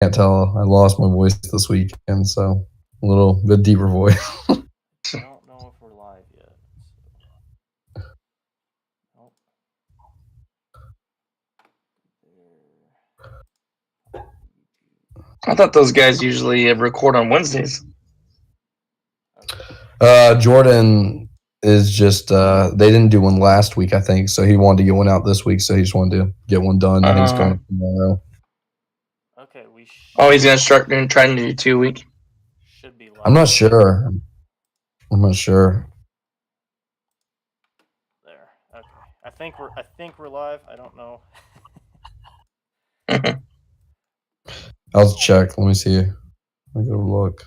tell. I lost my voice this weekend, so a little bit deeper voice. I don't know if we're live yet. So. I thought those guys usually record on Wednesdays. Jordan is just they didn't do one last week, I think, so he wanted to get one out this week, so he just wanted to get one done. I think it's going tomorrow. Okay, we he's gonna start trying to do 2 week. Should be live. I'm not sure. There. Okay. I think we're live. I don't know. I'll check. Let me see. Let me go look.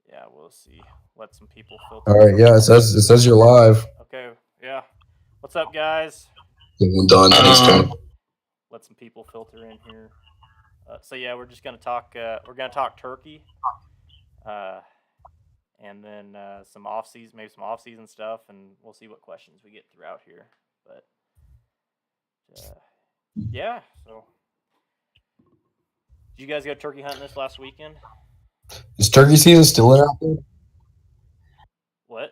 Yeah, we'll see. Let some people filter. All right, yeah, it says you're live. Okay, yeah. What's up, guys? Get one done. Let some people filter in here. So yeah, we're just gonna talk. We're gonna talk turkey, and then some off-season, maybe some off-season stuff, and we'll see what questions we get throughout here. But yeah, so did you guys go turkey hunting this last weekend? Is turkey season still in out there? What?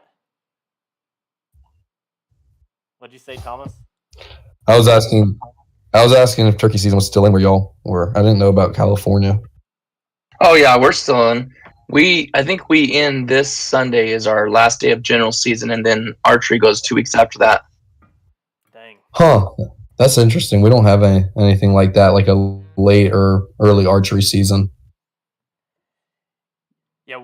What'd you say, Thomas? I was asking if turkey season was still in where y'all were. I didn't know about California. Oh yeah, we're still in. I think we end this Sunday is our last day of general season, and then archery goes 2 weeks after that. Dang. Huh. That's interesting. We don't have anything like that, like a late or early archery season. Yeah,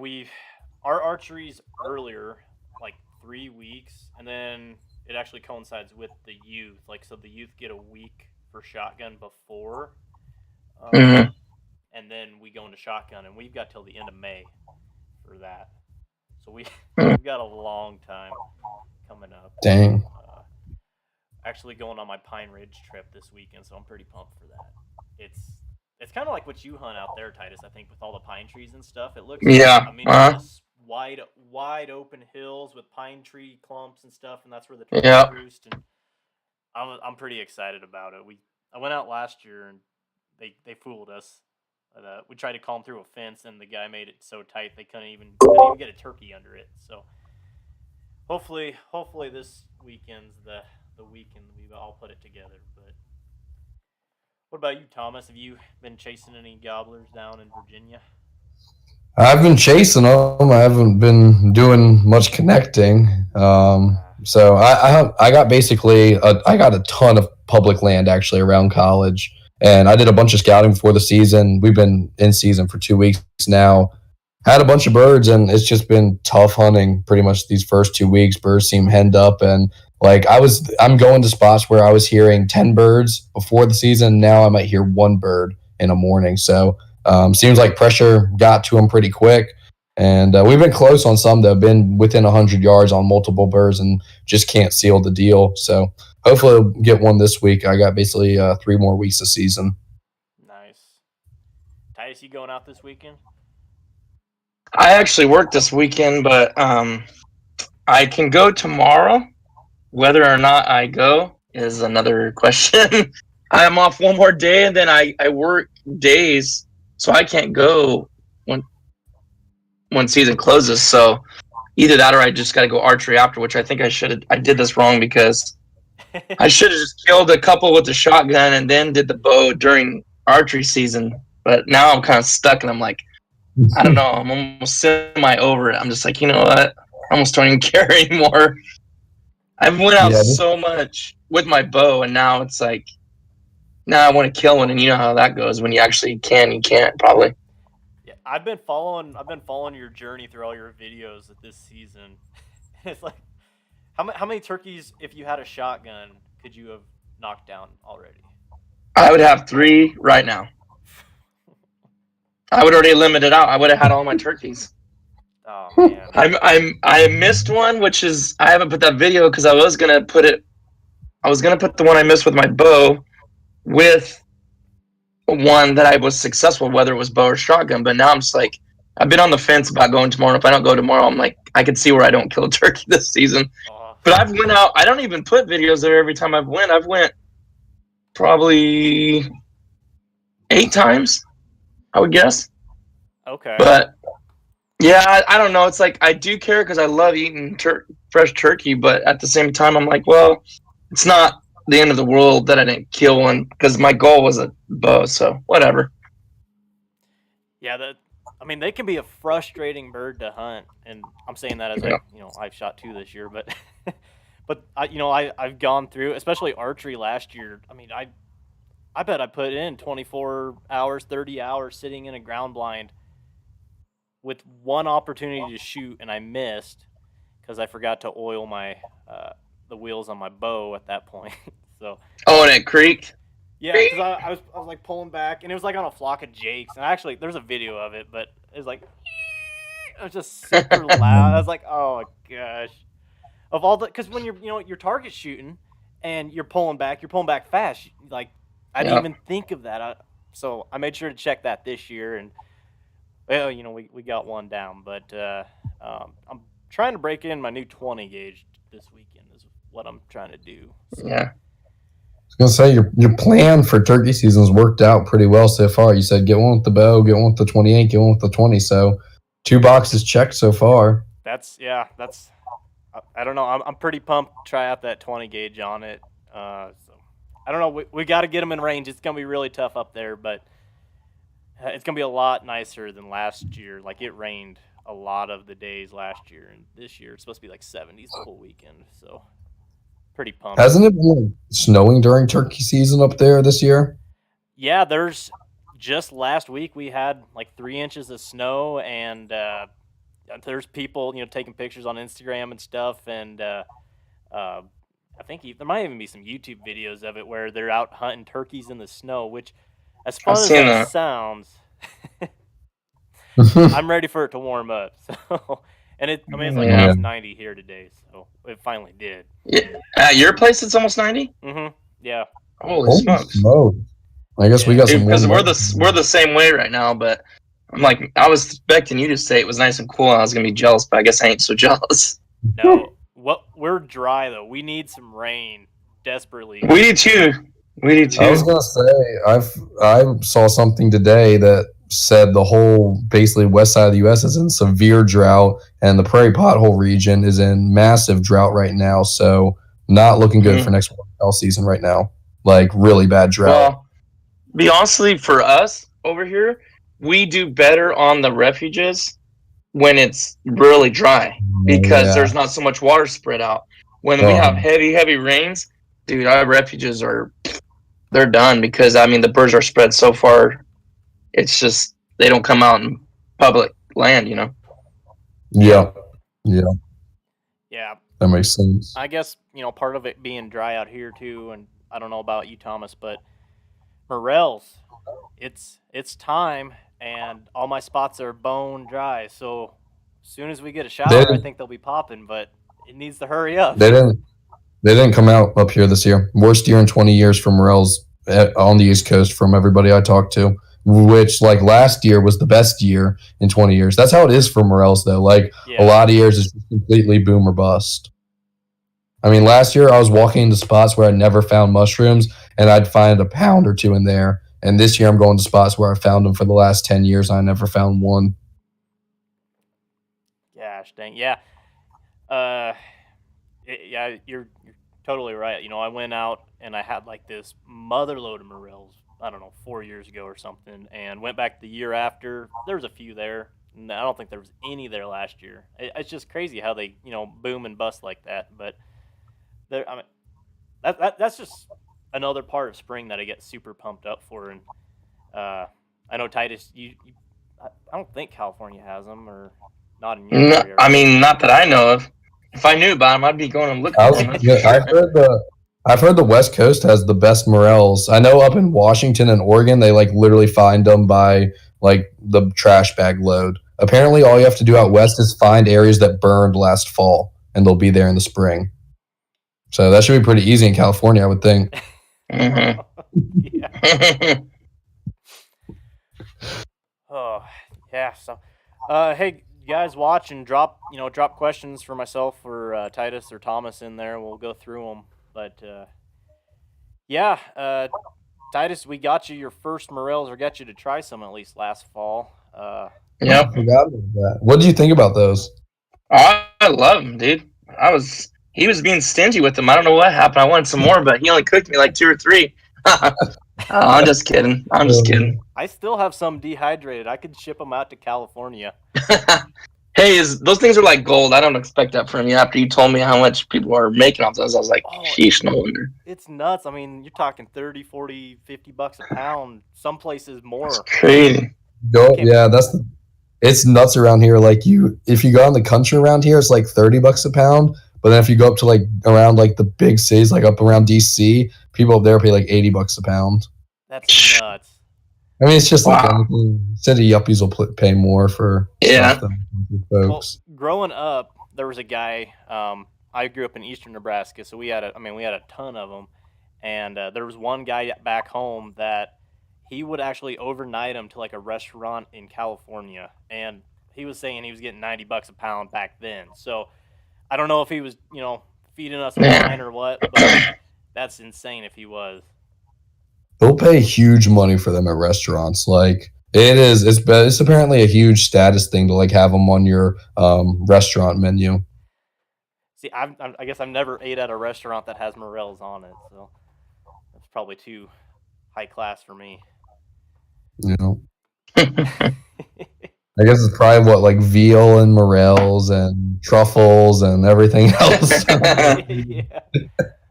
our archery's earlier, like 3 weeks, and then it actually coincides with the youth. Like, so the youth get a week for shotgun before, and then we go into shotgun, and we've got till the end of May for that. So we've got a long time coming up. Dang. Actually going on my Pine Ridge trip this weekend, so I'm pretty pumped for that. It's kind of like what you hunt out there, Titus. I think with all the pine trees and stuff, it looks. Yeah. I mean, just wide open hills with pine tree clumps and stuff, and that's where the turkeys roost. And I'm pretty excited about it. I went out last year and they fooled us. We tried to call them through a fence, and the guy made it so tight they couldn't even get a turkey under it. So hopefully this weekend's the weekend we all put it together. But what about you, Thomas? Have you been chasing any gobblers down in Virginia? I've been chasing them. I haven't been doing much connecting. So I got basically I got a ton of public land actually around college, and I did a bunch of scouting before the season. We've been in season for 2 weeks now. Had a bunch of birds, and it's just been tough hunting pretty much these first 2 weeks. Birds seem henned up, and like I'm going to spots where I was hearing 10 birds before the season. Now I might hear one bird in a morning. So seems like pressure got to them pretty quick. And we've been close on some that have been within 100 yards on multiple birds and just can't seal the deal. So hopefully I'll get one this week. I got basically 3 more weeks of season. Nice. Titus, you going out this weekend? I actually work this weekend, but I can go tomorrow. Whether or not I go is another question. I am off one more day, and then I work days, so I can't go when season closes. So either that or I just got to go archery after, which I think I did this wrong because I should have just killed a couple with the shotgun and then did the bow during archery season. But now I'm kind of stuck, and I'm like, I don't know. I'm almost semi over it. I'm just like, you know what? I almost don't even care anymore. I've went out so much with my bow, and now it's like, now I want to kill one, and you know how that goes. When you actually can, you can't probably. Yeah, I've been following your journey through all your videos this season. It's like, how many turkeys, if you had a shotgun, could you have knocked down already? I would have 3 right now. I would already limit it out. I would have had all my turkeys. Oh man. I missed one, which is I haven't put that video because I was gonna put the one I missed with my bow with one that I was successful, whether it was bow or shotgun. But now I'm just like, I've been on the fence about going tomorrow. If I don't go tomorrow, I'm like, I can see where I don't kill a turkey this season. But I've went out. I don't even put videos there every time I've went. I've went probably 8 times. I would guess. Okay. But yeah, I don't know. It's like I do care because I love eating fresh turkey, but at the same time, I'm like, well, it's not the end of the world that I didn't kill one because my goal was a bow. So whatever. Yeah, they can be a frustrating bird to hunt, and I'm saying that as I've shot 2 this year, but I've gone through, especially archery last year. I mean, I bet I put in 24 hours, 30 hours sitting in a ground blind with one opportunity to shoot, and I missed because I forgot to oil my the wheels on my bow at that point. So. Oh, and it creaked. Yeah, because I was like pulling back, and it was like on a flock of jakes, and actually there's a video of it, but it was like it was just super loud. I was like, oh my gosh, of all the because when you're target shooting and you're pulling back fast. Like I didn't even think of that. So I made sure to check that this year, and we got one down, but I'm trying to break in my new 20 gauge this weekend. Is what I'm trying to do. So. Yeah. I was gonna say your plan for turkey season's worked out pretty well so far. You said get one with the bow, get one with the 28, get one with the 20. So 2 boxes checked so far. That's I don't know. I'm pretty pumped to try out that 20 gauge on it. So I don't know. We got to get them in range. It's gonna be really tough up there, but it's gonna be a lot nicer than last year. Like it rained a lot of the days last year, and this year it's supposed to be like 70s the whole weekend. So. Pretty pumped. Hasn't it been snowing during turkey season up there this year? Yeah, there's just last week we had like 3 inches of snow, and there's people taking pictures on Instagram and stuff, and I think there might even be some YouTube videos of it where they're out hunting turkeys in the snow. Which, as fun as that sounds, I'm ready for it to warm up. So. And it's like almost 90 here today, so it finally did. Yeah. At your place, it's almost 90? Mm-hmm. Yeah. Holy smokes. I guess we got some. Because we're the same way right now, but I'm like, I was expecting you to say it was nice and cool, and I was going to be jealous, but I guess I ain't so jealous. No. We're dry, though. We need some rain desperately. We need too. I was going to say, I saw something today that said the whole basically west side of the U.S. is in severe drought, and the prairie pothole region is in massive drought right now. So not looking good for next fall season right now. Like really bad drought. Well, be honestly, for us over here, we do better on the refuges when it's really dry because there's not so much water spread out. When we have heavy rains, dude, our refuges they're done because the birds are spread so far. It's just they don't come out in public land, Yeah. That makes sense. I guess part of it being dry out here too, and I don't know about you, Thomas, but morels, it's time, and all my spots are bone dry. So as soon as we get a shower, I think they'll be popping, but it needs to hurry up. They didn't come out up here this year. Worst year in 20 years for morels on the East Coast from everybody I talked to. Which like last year was the best year in 20 years. That's how it is for morels though. Like a lot of years is just completely boom or bust. I mean, last year I was walking into spots where I never found mushrooms, and I'd find a pound or 2 in there. And this year I'm going to spots where I found them for the last 10 years. And I never found one. Gosh dang, yeah. You're totally right. I went out and I had like this mother load of morels. I don't know, 4 years ago or something, and went back the year after. There was a few there. And I don't think there was any there last year. It's just crazy how they, boom and bust like that. But that's just another part of spring that I get super pumped up for. And I know Titus, I don't think California has them, or not in your area. Not that I know of. If I knew about them, I'd be going and looking at them. I've heard the West Coast has the best morels. I know up in Washington and Oregon, they like literally find them by like the trash bag load. Apparently, all you have to do out west is find areas that burned last fall, and they'll be there in the spring. So that should be pretty easy in California, I would think. Oh, yeah. So, hey, you guys watch and drop questions for myself or Titus or Thomas in there. We'll go through them. But Titus, we got you your first morels, or got you to try some at least last fall. Yep. I forgot about that. What did you think about those? I love him, dude. He was being stingy with them. I don't know what happened. I wanted some more, but he only cooked me like 2 or 3. I'm just kidding. I still have some dehydrated. I could ship them out to California. Hey, those things are like gold. I don't expect that from you. After you told me how much people are making off those, I was like, sheesh, no wonder. It's nuts. I mean, you're talking 30, 40, 50 bucks a pound. Some places more. It's crazy. Yeah, it's nuts around here. Like if you go in the country around here, it's like $30 a pound. But then if you go up to like around like the big cities, like up around DC, people up there pay like $80 a pound. That's nuts. I mean, it's just like anything. City yuppies will pay more for stuff than folks. Well, growing up, there was a guy. I grew up in eastern Nebraska, so we had a ton of them, and there was one guy back home that he would actually overnight them to like a restaurant in California, and he was saying he was getting $90 a pound back then. So I don't know if he was, feeding us wine or what, but that's insane if he was. They'll pay huge money for them at restaurants. Like it's apparently a huge status thing to like have them on your restaurant menu. See, I guess I've never ate at a restaurant that has morels on it, so that's probably too high class for me. I guess it's probably like veal and morels and truffles and everything else. Yeah.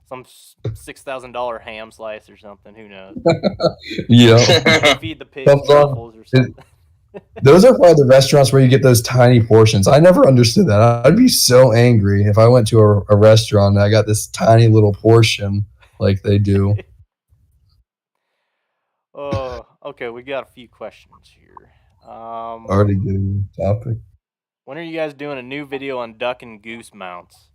Some $6,000 ham slice or something. Who knows? Yeah. Feed the pigs truffles or something. Those are probably the restaurants where you get those tiny portions. I never understood that. I'd be so angry if I went to a restaurant and I got this tiny little portion like they do. Oh, okay. We got a few questions here. Already getting topic. When are you guys doing a new video on duck and goose mounts?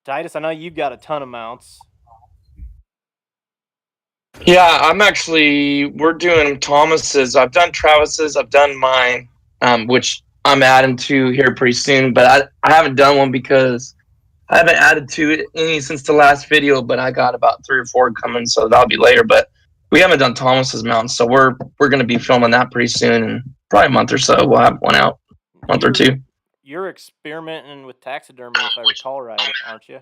Titus, I know you've got a ton of mounts. Yeah, we're doing Thomas's. I've done Travis's. I've done mine, which I'm adding to here pretty soon. But I haven't done one because I haven't added to any since the last video. But I got about 3 or 4 coming, so that'll be later. But we haven't done Thomas's mounts, so we're going to be filming that pretty soon, and probably a month or so we'll have one out, month or 2. You're experimenting with taxidermy, if I recall right, aren't you?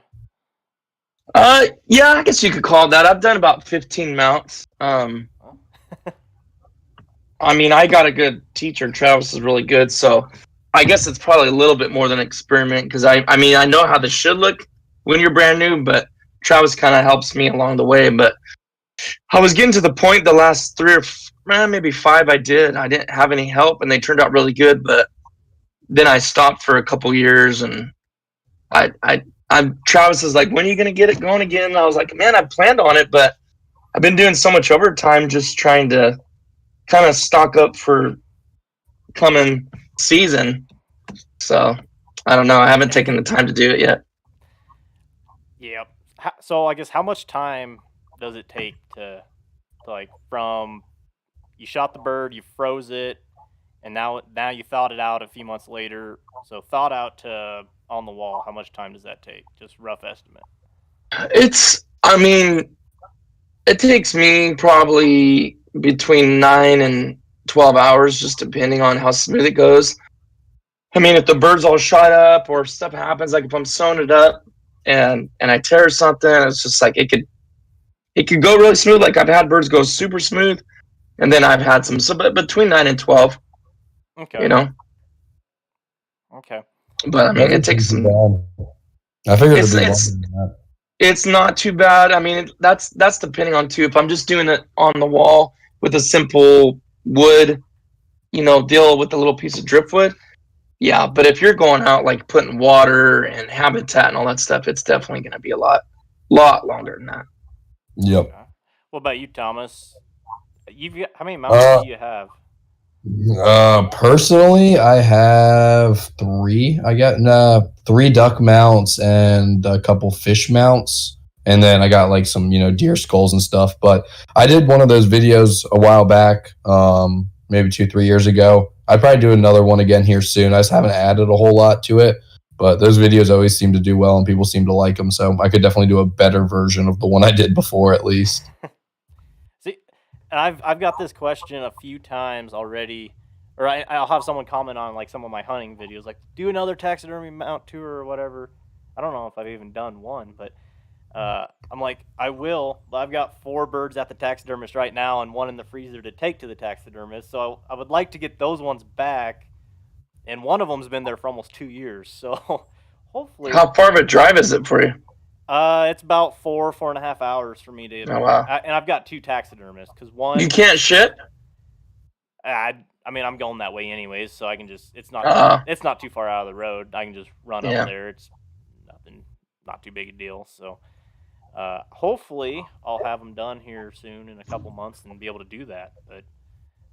Yeah, I guess you could call it that. I've done about 15 mounts. I mean, I got a good teacher. Travis is really good, so I guess it's probably a little bit more than an experiment because I know how this should look when you're brand new, but Travis kind of helps me along the way. But I was getting to the point the last 3 or maybe 5 I didn't have any help, and they turned out really good. But then I stopped for a couple years, and Travis is like, when are you going to get it going again? And I was like, man, I planned on it, but I've been doing so much overtime just trying to kind of stock up for coming season. So I don't know. I haven't taken the time to do it yet. Yeah. So I guess how much time does it take to like from you shot the bird, you froze it, and now you thawed it out a few months later. So thawed out to on the wall, how much time does that take? Just rough estimate. It takes me probably between 9 and 12 hours, just depending on how smooth it goes. I mean, if the bird's all shot up or if stuff happens, like if I'm sewing it up and I tear something, it's just like it could go really smooth. Like I've had birds go super smooth, and then I've had some. So, but between 9 and 12. Okay. Okay. But I mean, it takes some. I figured it's not too bad. I mean, that's depending on too. If I'm just doing it on the wall with a simple wood, deal with a little piece of driftwood, yeah. But if you're going out like putting water and habitat and all that stuff, it's definitely going to be a lot longer than that. Yep. Okay. What about you, Thomas? How many mounts do you have? Personally, I have 3. I got 3 duck mounts and a couple fish mounts, and then I got like some deer skulls and stuff. But I did one of those videos a while back, maybe 2-3 years ago. I'd probably do another one again here soon. I just haven't added a whole lot to it, but those videos always seem to do well and people seem to like them, so I could definitely do a better version of the one I did before at least. I've got this question a few times already, or I'll have someone comment on like some of my hunting videos, like do another taxidermy mount tour or whatever. I don't know if I've even done one, but I'm like, I will. But I've got 4 birds at the taxidermist right now and 1 in the freezer to take to the taxidermist. So I would like to get those ones back, and one of them's been there for almost 2 years. So hopefully. How far of a drive is it for you? It's about 4.5 hours for me to. Oh wow! And I've got 2 taxidermists because one. You can't shit. I mean, I'm going that way anyways, so I can just. It's not too far out of the road. I can just run up there. It's nothing, not too big a deal. So, hopefully, I'll have them done here soon in a couple months and be able to do that. But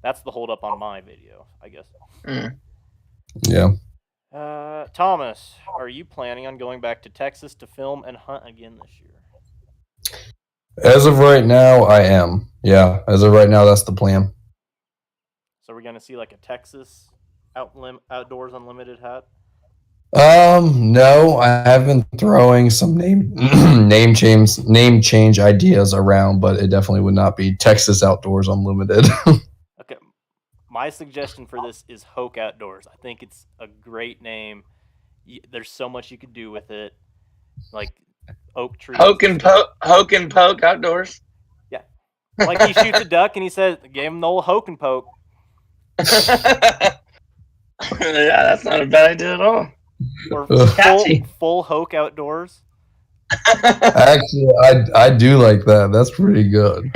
that's the holdup on my video, I guess. Yeah. Thomas, are you planning on going back to Texas to film and hunt again this year? As of right now, I am. Yeah, as of right now, that's the plan. So we're gonna see like a Texas outdoors unlimited hat. No, I have been throwing some name change ideas around, but it definitely would not be Texas Outdoors Unlimited. Okay, my suggestion for this is Hoke Outdoors. I think it's a great name. There's so much you could do with it, like oak trees. Hoke and poke outdoors. Yeah, like he shoots a duck and he says, "Gave him the old hoke and poke." Yeah, that's not a bad idea at all. Or full Hoke Outdoors. Actually, I do like that. That's pretty good.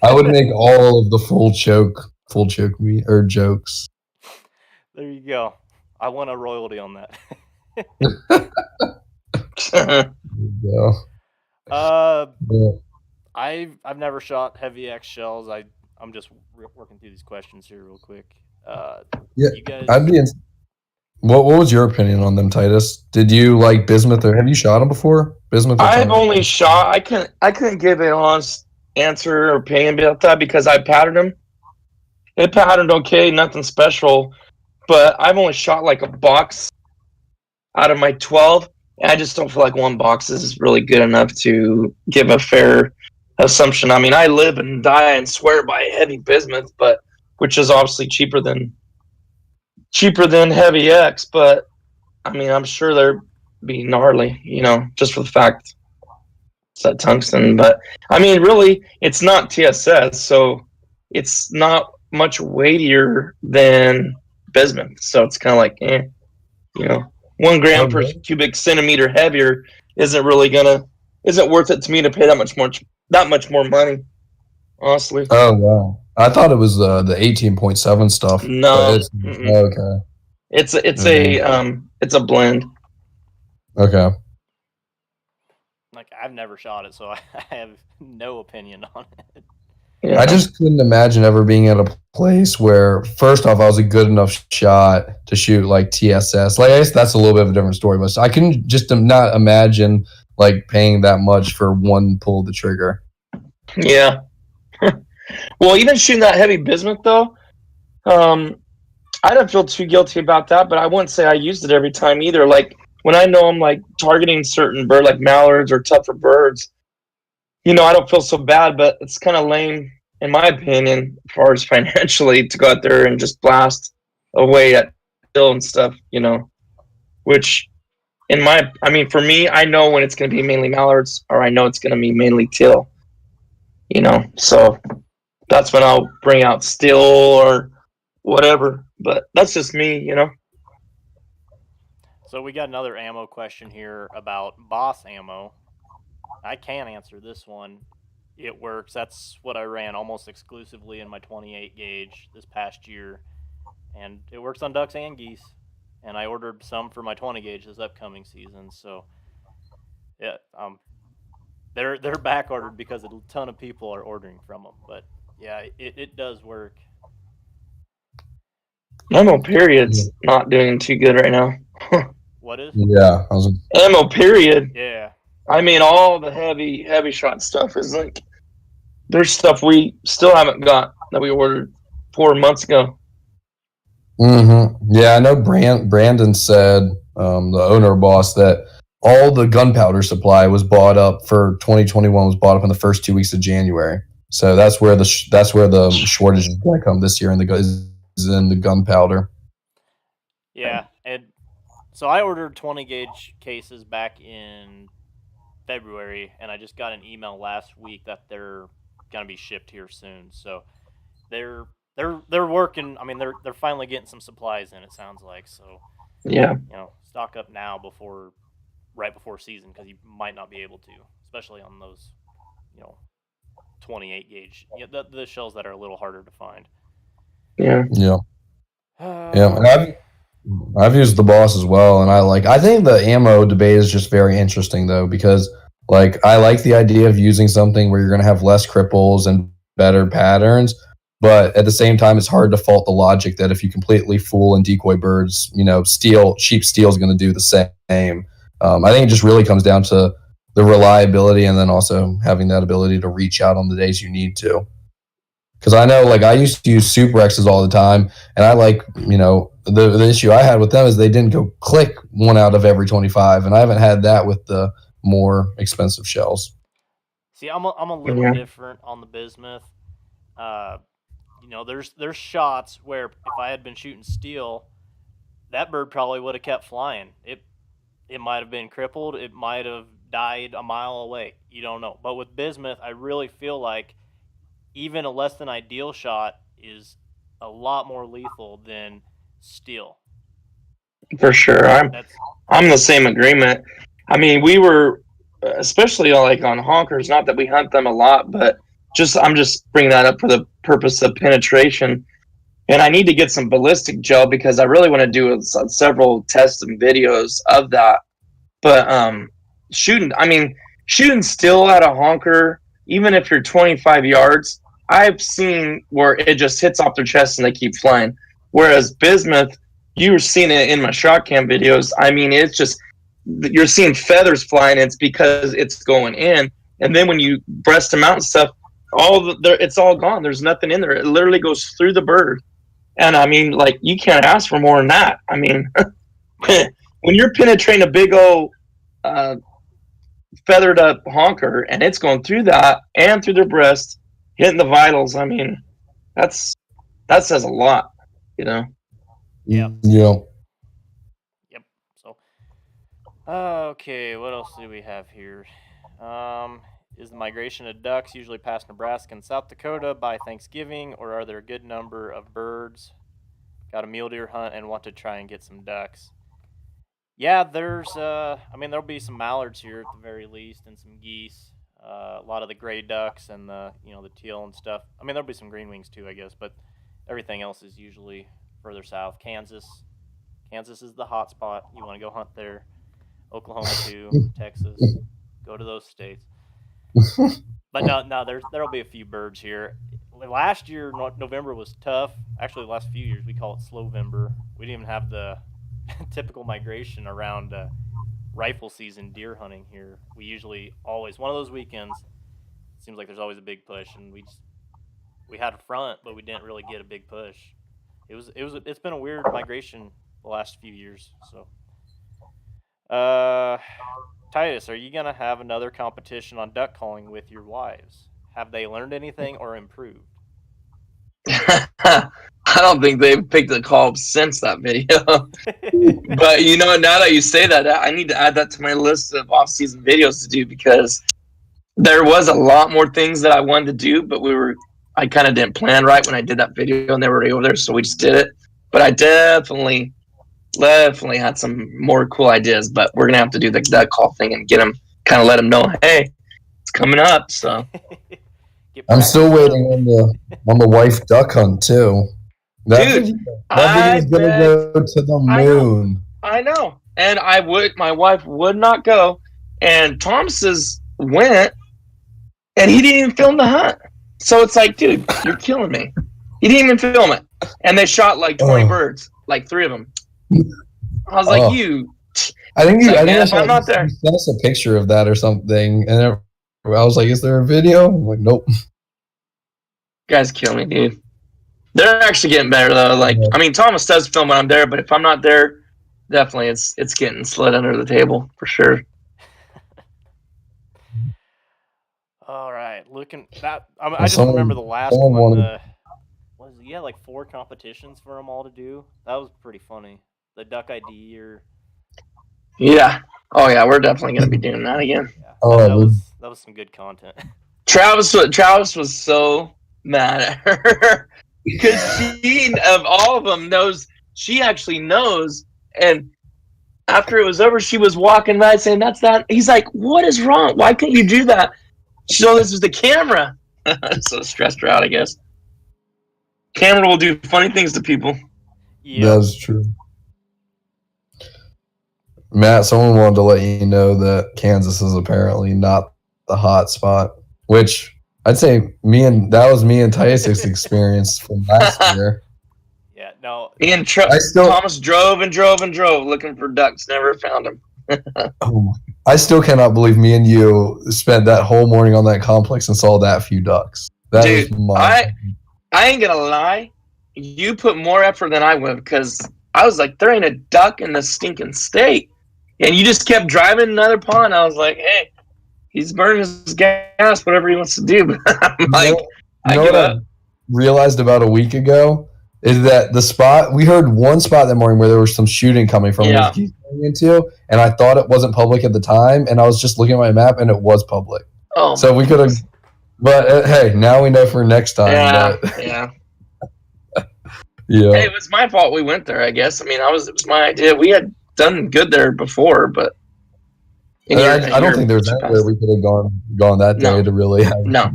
I would make all of the full choke me or jokes. There you go. I want a royalty on that. I've never shot heavy X shells. I'm just working through these questions here real quick. You guys. What was your opinion on them, Titus? Did you like bismuth, or have you shot them before? Bismuth. I've only shot. I couldn't give an honest answer or opinion about that because I patterned them. It patterned okay, nothing special, but I've only shot like a box out of my 12, and I just don't feel like one box is really good enough to give a fair assumption. I mean, I live and die and swear by heavy bismuth, but which is obviously cheaper than heavy X, but I mean, I'm sure they're be gnarly, just for the fact it's that tungsten. But I mean, really, it's not TSS, so it's not much weightier than bismuth. So it's kind of like, 1 gram per cubic centimeter heavier isn't worth it to me to pay that much more money, honestly. Oh wow. I thought it was the 18.7 stuff. No. Okay. It's a blend. Okay. Like, I've never shot it, so I have no opinion on it. Yeah. I just couldn't imagine ever being at a place where, first off, I was a good enough shot to shoot like TSS. Like, I guess that's a little bit of a different story, but I can just not imagine like paying that much for one pull of the trigger. Yeah. Well, even shooting that heavy bismuth though, I don't feel too guilty about that, but I wouldn't say I used it every time either. Like when I know I'm like targeting certain bird like mallards or tougher birds, I don't feel so bad, but it's kind of lame in my opinion, as far as financially, to go out there and just blast away at bill and stuff, which for me, I know when it's going to be mainly mallards or I know it's going to be mainly teal, so that's when I'll bring out steel or whatever, but that's just me, So we got another ammo question here about Boss ammo. I can answer this one. It works. That's what I ran almost exclusively in my 28 gauge this past year, and it works on ducks and geese. And I ordered some for my 20 gauge this upcoming season. So yeah, they're back ordered because a ton of people are ordering from them. But yeah, it does work. Ammo period's not doing too good right now. What is? Yeah, ammo period. Yeah. I mean, all the heavy shot stuff is like, there's stuff we still haven't got that we ordered 4 months ago. Mm-hmm. Yeah, I know Brandon said, the owner boss, that all the gunpowder supply was bought up for 2021 was bought up in the first 2 weeks of January. So that's where the shortage is going to come this year, is in the gunpowder. Yeah, and so I ordered 20 gauge cases back in February, and I just got an email last week that they're gonna be shipped here soon. So they're working. I mean, they're finally getting some supplies in. It sounds like so. Yeah. Stock up now right before season, because you might not be able to, especially on those 28 gauge. The shells that are a little harder to find. Yeah. Yeah. And I've used the Boss as well, and I think the ammo debate is just very interesting though, because I like the idea of using something where you're going to have less cripples and better patterns, but at the same time, it's hard to fault the logic that if you completely fool and decoy birds, cheap steel is going to do the same. I think it just really comes down to the reliability, and then also having that ability to reach out on the days you need to. Because I know, I used to use Super X's all the time, and I the issue I had with them is they didn't go click 1 out of every 25, and I haven't had that with the more expensive shells. See, I'm a little different on the bismuth. There's shots where if I had been shooting steel, that bird probably would have kept flying. It might have been crippled. It might have died a mile away. You don't know. But with bismuth, I really feel like even a less than ideal shot is a lot more lethal than steel. For sure. I'm the same agreement. I mean, we were, especially on honkers, not that we hunt them a lot, but I'm just bringing that up for the purpose of penetration. And I need to get some ballistic gel because I really want to do several tests and videos of that. But shooting steel at a honker, even if you're 25 yards, I've seen where it just hits off their chest and they keep flying. Whereas bismuth, you're seeing it in my shot cam videos. I mean, it's just, you're seeing feathers flying. It's because it's going in. And then when you breast them out and stuff, it's all gone. There's nothing in there. It literally goes through the bird. And I mean, you can't ask for more than that. I mean, when you're penetrating a big old feathered up honker and it's going through that and through their breast, hitting the vitals, I mean, that says a lot, Yeah. Yep. Yep. So, okay, what else do we have here? Is the migration of ducks usually past Nebraska and South Dakota by Thanksgiving, or are there a good number of birds? Got a mule deer hunt and want to try and get some ducks. Yeah, there'll be some mallards here at the very least, and some geese. A lot of the gray ducks and the teal and stuff. I mean, there'll be some green wings too, I guess, but everything else is usually further south. Kansas is the hot spot. You want to go hunt there. Oklahoma too, Texas. Go to those states. But no, there'll be a few birds here. Last year, November was tough. Actually, the last few years, we call it Slowvember. We didn't even have the typical migration around rifle season deer hunting here. We usually always, one of those weekends, it seems like there's always a big push, and we had a front, but we didn't really get a big push. It's been a weird migration the last few years. So, Titus, are you gonna have another competition on duck calling with your wives? Have they learned anything or improved? I don't think they've picked the call since that video. But now that you say that, I need to add that to my list of off-season videos to do, because there was a lot more things that I wanted to do, but I kind of didn't plan right when I did that video, and they were already over there, so we just did it. But I definitely had some more cool ideas, but we're gonna have to do the duck call thing and let them know, hey, it's coming up. So I'm still waiting on the wife duck hunt too. That video's gonna go to the moon. I know. And my wife would not go, and Thomas's went, and he didn't even film the hunt. So it's like, dude, you're killing me. He didn't even film it. And they shot 20 birds, 3 of them. I was like, you. I think I'm not there. You sent us a picture of that or something, and I was like, is there a video? I'm like, nope. You guys kill me, dude. They're actually getting better though. Thomas does film when I'm there, but if I'm not there, definitely it's getting slid under the table for sure. All right, looking that I just remember the last one. Like 4 competitions for them all to do. That was pretty funny. The duck ID or yeah. Oh yeah, we're definitely gonna be doing that again. Yeah, that was some good content. Travis was so mad at her because she, of all of them, she actually knows. And after it was over, she was walking by saying, "That's that." He's like, "What is wrong? Why couldn't you do that?" She told this was the camera. So stressed her out, I guess. Camera will do funny things to people. Yeah, that's true. Matt, someone wanted to let you know that Kansas is apparently not the hot spot, which I'd say that was me and Titus' experience from last year. Yeah, no. Thomas drove and drove and drove looking for ducks, never found them. I still cannot believe me and you spent that whole morning on that complex and saw that few ducks. Dude, I ain't gonna lie. You put more effort than I would because I was like, there ain't a duck in the stinking state. And you just kept driving another pond. I was like, hey, he's burning his gas, whatever he wants to do. I'm like, I give up. Realized about a week ago is that the spot, we heard one spot that morning where there was some shooting coming from into, and I thought it wasn't public at the time, and I was just looking at my map, and it was public. Oh, so we could have, but hey, now we know for next time. Yeah. Hey, it was my fault we went there, I guess. I mean, it was my idea. We had done good there before, but I don't think there was anywhere we could have gone that day to really have that.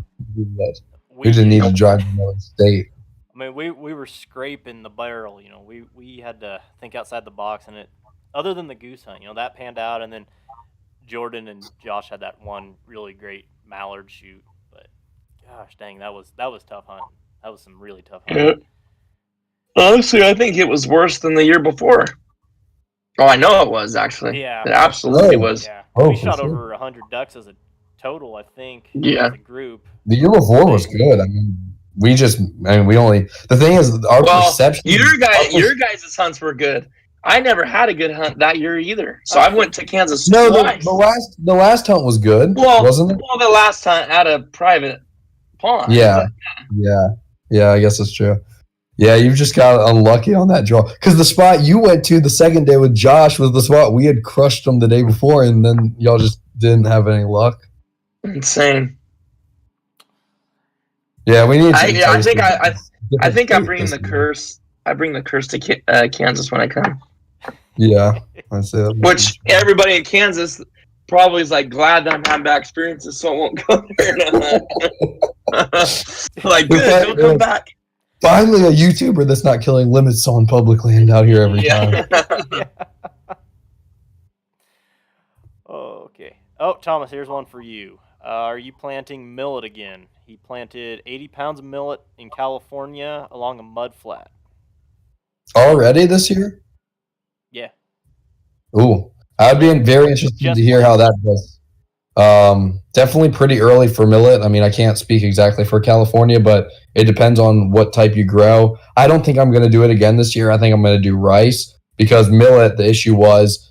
We didn't need to drive to another state. I mean, we were scraping the barrel, you know. We had to think outside the box, and other than the goose hunt, you know, that panned out, and then Jordan and Josh had that one really great mallard shoot. But gosh dang, that was tough hunting. That was some really tough hunting. Honestly, I think it was worse than the year before. Oh, I know it was, actually. Yeah. It absolutely was. Yeah. We shot over 100 ducks as a total, I think, as a group. The year before was good. I mean, the thing is, our perception... Your guys' hunts were good. I never had a good hunt that year either. So I went to Kansas twice. The last hunt was good, wasn't it? Well, the last hunt at a private pond. Yeah, I guess that's true. Yeah, you've just got unlucky on that draw. Because the spot you went to the second day with Josh was the spot we had crushed them the day before, and then y'all just didn't have any luck. Insane. Yeah, we need to... I think I bring the curse. I bring the curse to Kansas when I come. Yeah, I say that. Which everybody in Kansas probably is like glad that I'm having bad experiences, so I won't go there now. Like, good, don't come back. Finally, a YouTuber that's not killing limits on public land out here every time. Okay. Oh, Thomas, here's one for you. Are you planting millet again? He planted 80 pounds of millet in California along a mud flat. Already this year? Yeah. Ooh, I'd be very interested to hear how that goes. Definitely pretty early for millet. I mean, I can't speak exactly for California, but it depends on what type you grow. I don't think I'm going to do it again this year. I think I'm going to do rice because millet, the issue was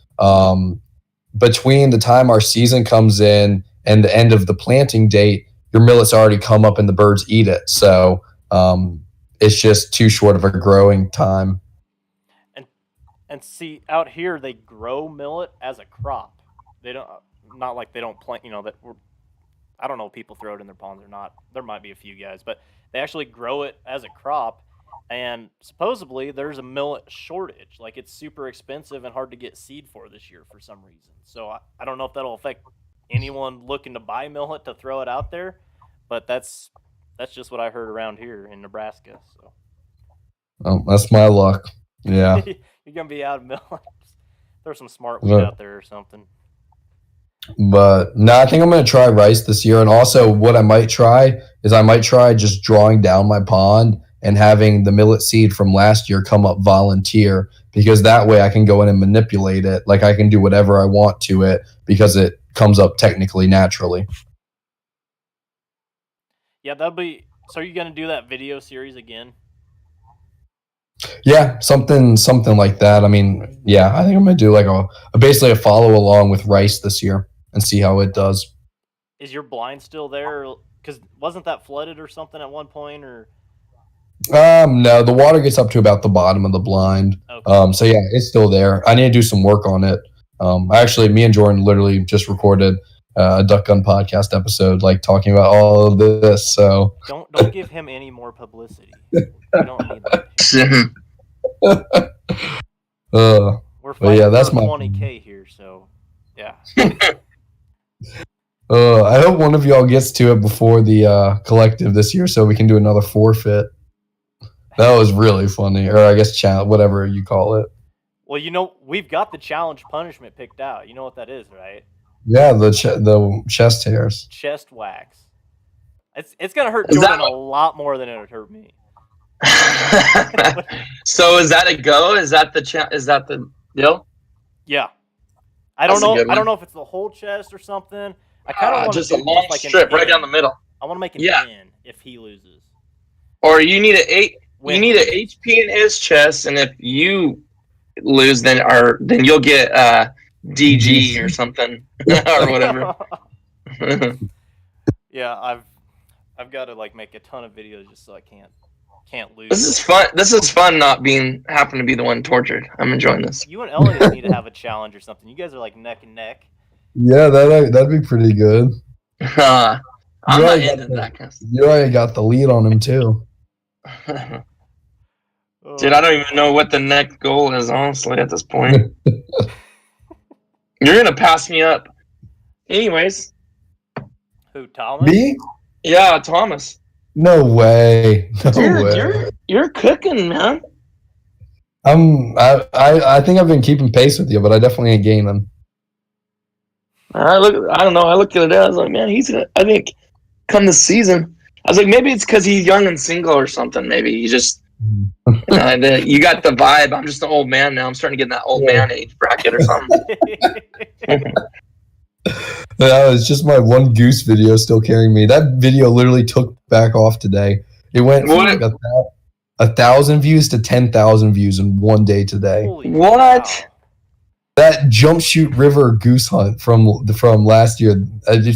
between the time our season comes in and the end of the planting date, your millet's already come up and the birds eat it. So it's just too short of a growing time. And see, out here they grow millet as a crop. They don't, not like they don't plant, you know, I don't know if people throw it in their ponds or not. There might be a few guys, but they actually grow it as a crop. And supposedly there's a millet shortage. Like, it's super expensive and hard to get seed for this year for some reason. So I don't know if that'll affect anyone looking to buy millet to throw it out there, but that's just what I heard around here in Nebraska. So. Oh, that's my luck. Yeah. You're going to be out of millet. There's some smart weed out there or something. But no, I think I'm going to try rice this year. And also what I might try is just drawing down my pond and having the millet seed from last year come up volunteer, because that way I can go in and manipulate it. Like, I can do whatever I want to it because it comes up technically naturally. Yeah, so are you going to do that video series again? Yeah, something like that. I mean, yeah, I think I'm going to do like basically a follow along with rice this year and see how it does. Is your blind still there? Because wasn't that flooded or something at one point? Or No, the water gets up to about the bottom of the blind. okay. So yeah, it's still there. I need to do some work on it. Actually, me and Jordan literally just recorded a Duck Gun podcast episode, like talking about all of this. So Don't give him any more publicity. We don't need that. We're But fighting yeah, that's for my 20K here, so yeah. I hope one of y'all gets to it before the collective this year, so we can do another forfeit. That was really funny, or I guess whatever you call it. Well, we've got the challenge punishment picked out. You know what that is, right? Yeah, the chest hairs. Chest wax. It's gonna hurt Jordan a lot more than it would hurt me. So is that a go? Is that the deal? Yeah. I don't know if it's the whole chest or something. I kind of want just a long strip right down the middle. I want to make an in if he loses. Or you need an HP in his chest, and if you lose, then you'll get DG or something or whatever. Yeah, I've got to like make a ton of videos just so I can't lose. This is fun. This is fun not happen to be the one tortured. I'm enjoying this. You and Elliot need to have a challenge or something. You guys are like neck and neck. Yeah, that'd be pretty good. I'm not into that kind of stuff. You already got the lead on him too. Dude, I don't even know what the next goal is, honestly, at this point. You're gonna pass me up. Anyways. Who, Thomas? Me? Yeah, Thomas. No way. No way. You're cooking, man. I think I've been keeping pace with you, but I definitely ain't gaining. I don't know. I looked at it. I was like, man, I think come this season. I was like, maybe it's because he's young and single or something. Maybe he just you got the vibe. I'm just an old man now. I'm starting to get in that old man age bracket or something. That was just my one Goose video still carrying me. That video literally took back off today. It went from like 1,000 views to 10,000 views in one day today. Holy what? Wow. That Jump Shoot River goose hunt from last year.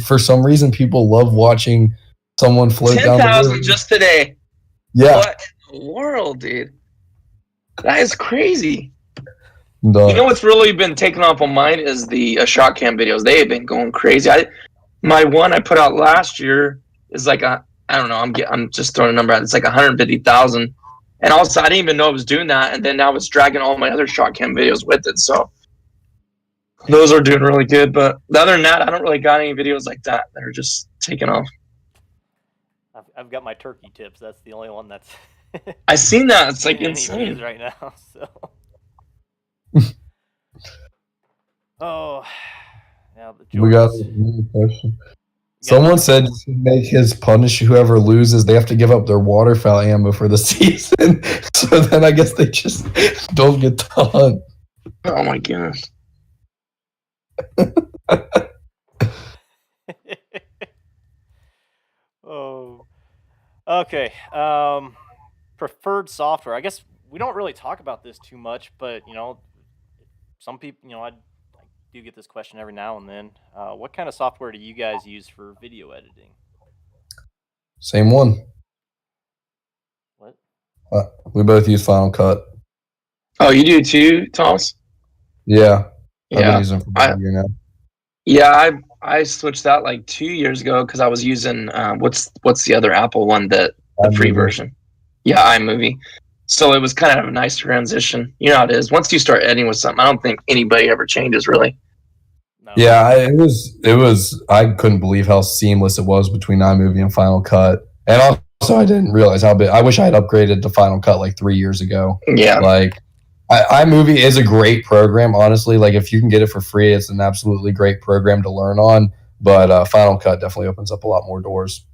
For some reason, people love watching someone float down the river. 10,000 just today. Yeah. What in the world, dude? That is crazy. No. You know what's really been taken off on mine is the shot cam videos. They have been going crazy. My one I put out last year is like I don't know. I'm just throwing a number out. It's like 150,000, and also I didn't even know it was doing that. And then now it's dragging all my other shot cam videos with it. So those are doing really good. But other than that, I don't really got any videos like that that are just taking off. I've got my turkey tips. That's the only one that's. I seen that. It's like insane right now. So. Oh, yeah. We got another question. Someone said to make his punish whoever loses, they have to give up their waterfowl ammo for the season. So then I guess they just don't get to hunt. Oh my goodness. Oh. Okay. Preferred software. I guess we don't really talk about this too much, but some people, I do get this question every now and then. What kind of software do you guys use for video editing? Same one. What? We both use Final Cut. Oh, you do too, Thomas? Yeah. I've been using it for about a year now. Yeah, I switched that like 2 years ago because I was using what's the other Apple one the free version? Yeah, iMovie. So it was kind of a nice transition. You know how it is. Once you start editing with something, I don't think anybody ever changes really. No. Yeah, it was. I couldn't believe how seamless it was between iMovie and Final Cut, and also I didn't realize how big. I wish I had upgraded to Final Cut like 3 years ago. Yeah, like iMovie is a great program. Honestly, like if you can get it for free, it's an absolutely great program to learn on. But Final Cut definitely opens up a lot more doors.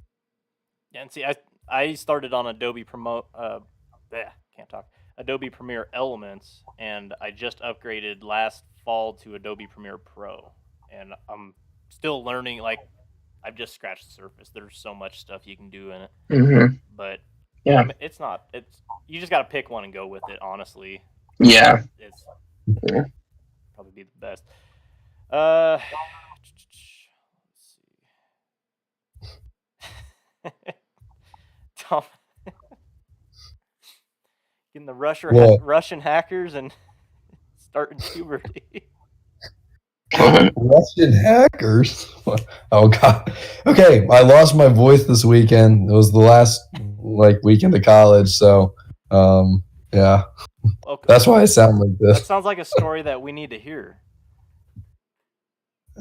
Yeah, and see, I started on Adobe Adobe Premiere Elements, and I just upgraded last fall to Adobe Premiere Pro, and I'm still learning. Like, I've just scratched the surface. There's so much stuff you can do in it, but yeah, it's not. You just got to pick one and go with it. Honestly, yeah, it's probably be the best. Let's see. Tom, getting the What? Russian hackers and starting puberty. Russian hackers? Oh god. Okay, I lost my voice this weekend. It was the last weekend of college, so yeah. Okay. That's why I sound like this. That sounds like a story that we need to hear.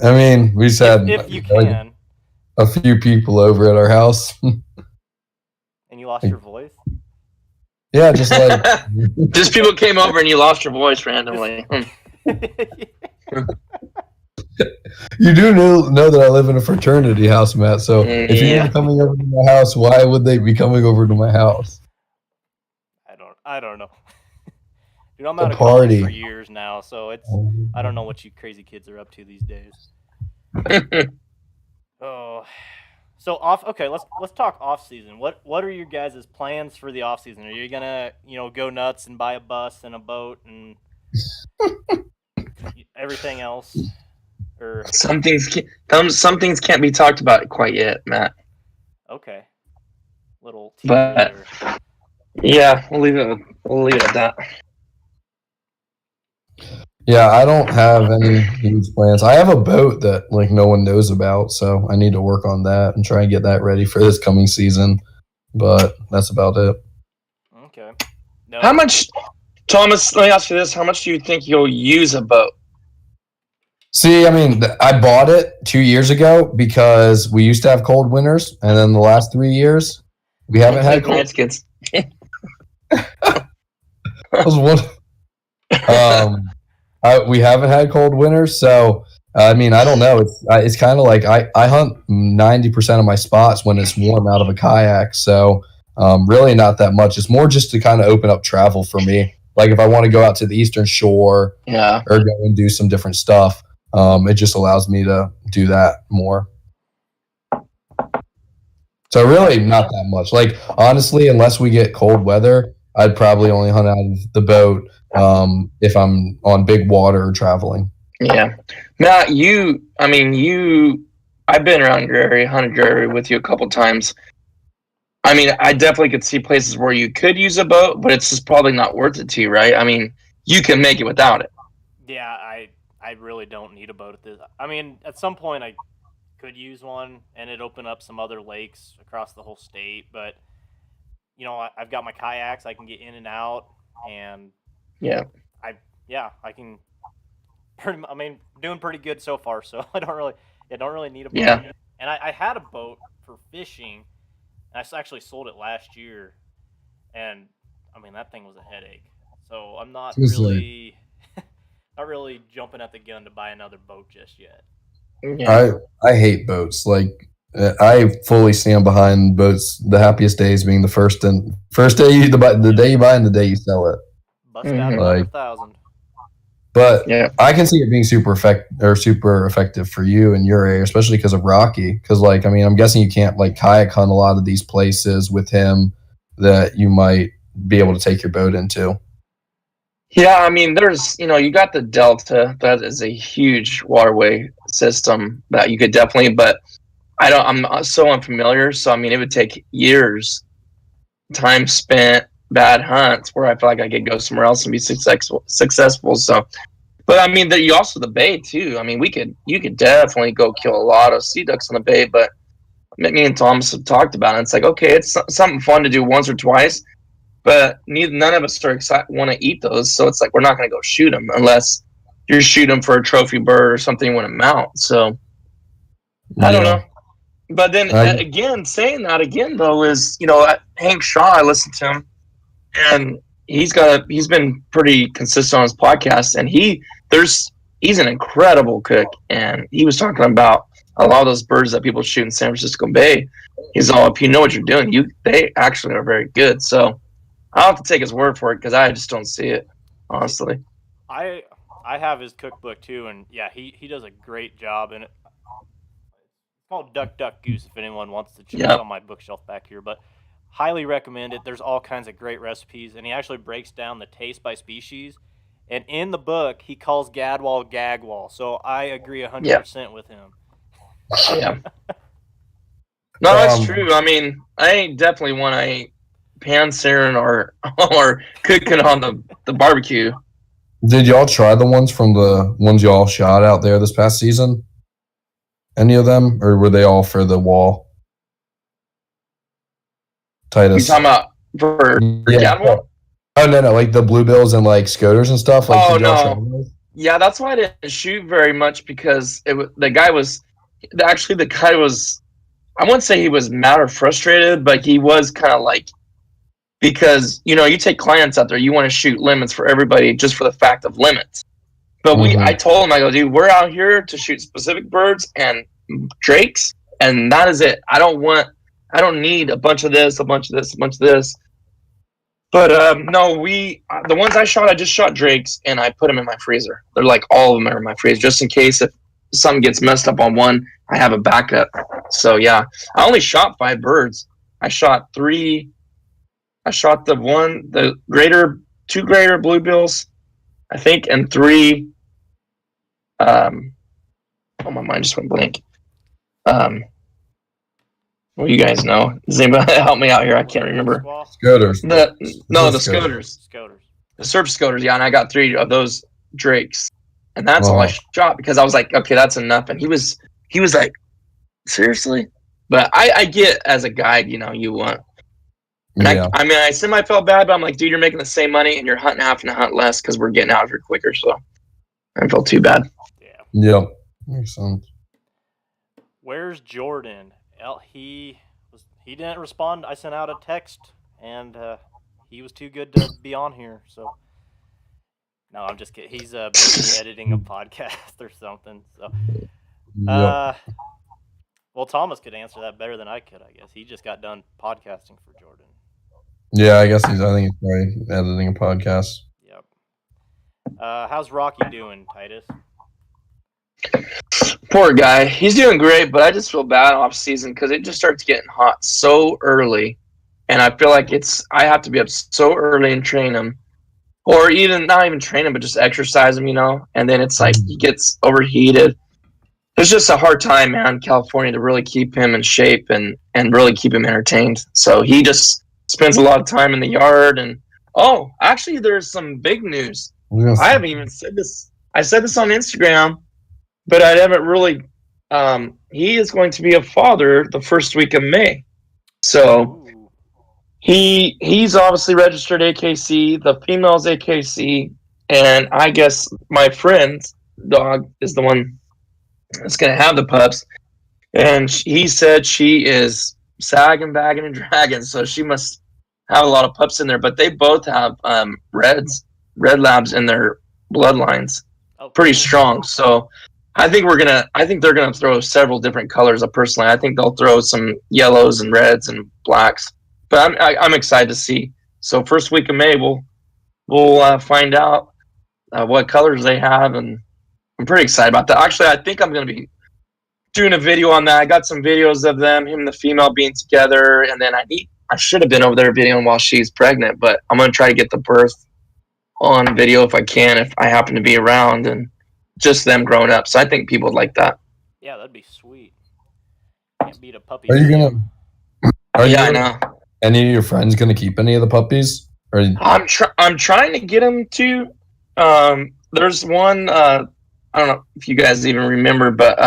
I mean, we said if you can. A few people over at our house. And you lost your voice? Yeah, just just people came over and you lost your voice randomly. You do know that I live in a fraternity house, Matt. So if you were coming over to my house, why would they be coming over to my house? I don't know. Dude, I'm out of college for years now, so I don't know what you crazy kids are up to these days. So okay, let's talk off season. What are your guys' plans for the off season? Are you gonna go nuts and buy a bus and a boat and everything else? Or some things can't be talked about quite yet, Matt. Okay. Little teaser. But yeah, we'll leave it at that. Yeah, I don't have any huge plans. I have a boat that no one knows about, so I need to work on that and try and get that ready for this coming season. But that's about it. Okay. No. How much, Thomas? Let me ask you this: how much do you think you'll use a boat? See, I mean, I bought it 2 years ago because we used to have cold winters, and then the last 3 years we haven't had cold. Kids. That was one. We haven't had cold winters, so I mean, I don't know. It's kind of like I hunt 90% of my spots when it's warm out of a kayak, so really not that much. It's more just to kind of open up travel for me. Like if I want to go out to the Eastern Shore, or go and do some different stuff, it just allows me to do that more. So really not that much. Like honestly, unless we get cold weather, I'd probably only hunt out of the boat if I'm on big water or traveling. Yeah. Matt, I've been around your area, hunted your area with you a couple times. I mean, I definitely could see places where you could use a boat, but it's just probably not worth it to you, right? I mean, you can make it without it. Yeah, I really don't need a boat at this. I mean, at some point I could use one and it'd open up some other lakes across the whole state, but I've got my kayaks, I can get in and out, and I can doing pretty good so far, so I don't really need a boat. Yeah. And I had a boat for fishing, and I actually sold it last year, and I mean that thing was a headache. So I'm not really jumping at the gun to buy another boat just yet. Yeah. I hate boats. I fully stand behind boats. The happiest days being the first day the day you buy and the day you sell it. Bust out 100,000. But I can see it being super effective for you in your area, especially because of Rocky. Because I'm guessing you can't kayak hunt a lot of these places with him that you might be able to take your boat into. Yeah, I mean, there's you got the Delta. That is a huge waterway system that you could definitely. But I'm so unfamiliar. So I mean, it would take years, time spent, bad hunts where I feel like I could go somewhere else and be successful. So, but I mean, you also the bay too. I mean, you could definitely go kill a lot of sea ducks on the bay. But me and Thomas have talked about it. It's like, okay, it's something fun to do once or twice, but none of us want to eat those. So it's like we're not going to go shoot them unless you're shooting them for a trophy bird or something you want to mount. So I don't know. But then again, saying that again though is Hank Shaw. I listened to him, and he's been pretty consistent on his podcast, and he's an incredible cook, and he was talking about a lot of those birds that people shoot in San Francisco Bay. He's all, if you know what you're doing, they actually are very good. So I'll have to take his word for it because I just don't see it, honestly. I have his cookbook too, and yeah, he does a great job in it. It's called Duck, Duck, Goose if anyone wants to check. It's on my bookshelf back here, but highly recommend it. There's all kinds of great recipes, and he actually breaks down the taste by species. And in the book, he calls Gadwall Gagwall, so I agree 100% with him. Yeah. No, that's true. I mean, I ain't definitely want a pan searing or cooking on the barbecue. Did y'all try the ones from the ones y'all shot out there this past season? Any of them, or were they all for the wall? Titus. You talking about for cattle? Oh no, like the bluebills and like scoters and stuff. Like, oh no, yeah, that's why I didn't shoot very much because the guy was I wouldn't say he was mad or frustrated, but he was kind of like, because you take clients out there, you want to shoot limits for everybody just for the fact of limits. But I told him, I go, dude, we're out here to shoot specific birds and drakes, and that is it. I don't need a bunch of this, a bunch of this, a bunch of this. But no, the ones I just shot drakes, and I put them in my freezer. They're like all of them are in my freezer, just in case if something gets messed up on one, I have a backup. So yeah, I only shot 5 birds. I shot 3. I shot two greater bluebills, I think, and 3. My mind just went blank. Well, you guys know. Does anybody help me out here? I can't remember. Scoters. The scoters. The surf scoters, yeah, and I got 3 of those drakes. And that's all I shot because I was like, okay, that's enough. And he was like, seriously? But I get as a guide, you want. And I semi felt bad, but I'm like, dude, you're making the same money and you're having to hunt less because we're getting out of here quicker. So I didn't feel too bad. Yeah. Yep. Makes sense. Where's Jordan? He didn't respond. I sent out a text, and he was too good to be on here. So no, I'm just kidding. He's busy editing a podcast or something. So, well, Thomas could answer that better than I could. I guess he just got done podcasting for Jordan. Yeah, I think he's probably editing a podcast. Yep. How's Rocky doing, Titus? Poor guy. He's doing great, but I just feel bad off season because it just starts getting hot so early, and I feel like I have to be up so early and train him, or even not even train him, but just exercise him, And then it's like he gets overheated. It's just a hard time, man, in California, to really keep him in shape and really keep him entertained. So he just spends a lot of time in the yard. And actually, there's some big news. Yes. I haven't even said this. I said this on Instagram, but I haven't really. He is going to be a father the first week of May. So he's obviously registered AKC. The female's AKC. And I guess my friend's dog is the one that's going to have the pups. And he said she is sagging, bagging, and dragging. So she must have a lot of pups in there. But they both have red labs in their bloodlines. Pretty strong. So I think they're gonna throw several different colors. Personally, I think they'll throw some yellows and reds and blacks. But I'm excited to see. So first week of May, we'll find out what colors they have, and I'm pretty excited about that. Actually, I think I'm gonna be doing a video on that. I got some videos of him and the female being together, and then I should have been over there videoing while she's pregnant, but I'm gonna try to get the birth on video if I can, if I happen to be around, and just them growing up. So I think people would like that. Yeah, that'd be sweet. Can't beat a puppy. I know. Any of your friends gonna keep any of the puppies? I'm trying to get them to. There's one. I don't know if you guys even remember, but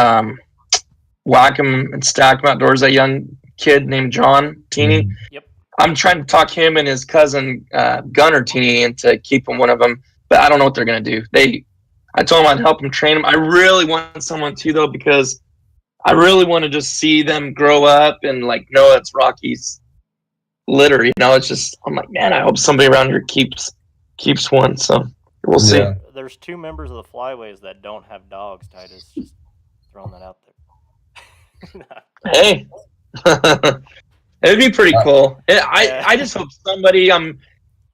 Whack 'em and Stack 'em Outdoors. That young kid named John Teeny. Mm-hmm. Yep. I'm trying to talk him and his cousin Gunner Teeny into keeping one of them, but I don't know what they're gonna do. I told them I'd help them train them. I really want someone too, though, because I really want to just see them grow up and know it's Rocky's litter. It's just, I'm like, man, I hope somebody around here keeps one. So we'll see. There's 2 members of the Flyways that don't have dogs, Titus. Just throwing that out there. Hey, it'd be pretty cool. I just hope somebody in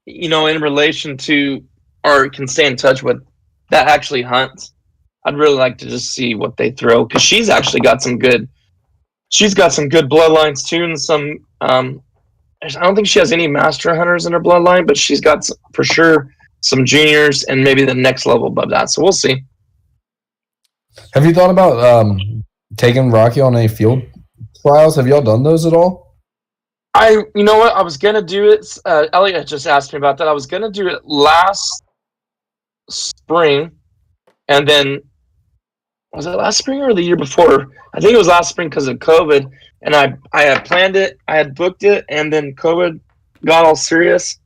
relation to or can stay in touch with that actually hunts. I'd really like to just see what they throw, because she's actually got some good bloodlines too, and some I don't think she has any master hunters in her bloodline, but she's got for sure some juniors and maybe the next level above that. So we'll see. Have you thought about taking Rocky on a field trials, have y'all done those at all? You know what? I was gonna do it. Elliot just asked me about that. I was gonna do it last spring, and then was it last spring or the year before? I think it was last spring because of COVID. And I had planned it, I had booked it, and then COVID got all serious,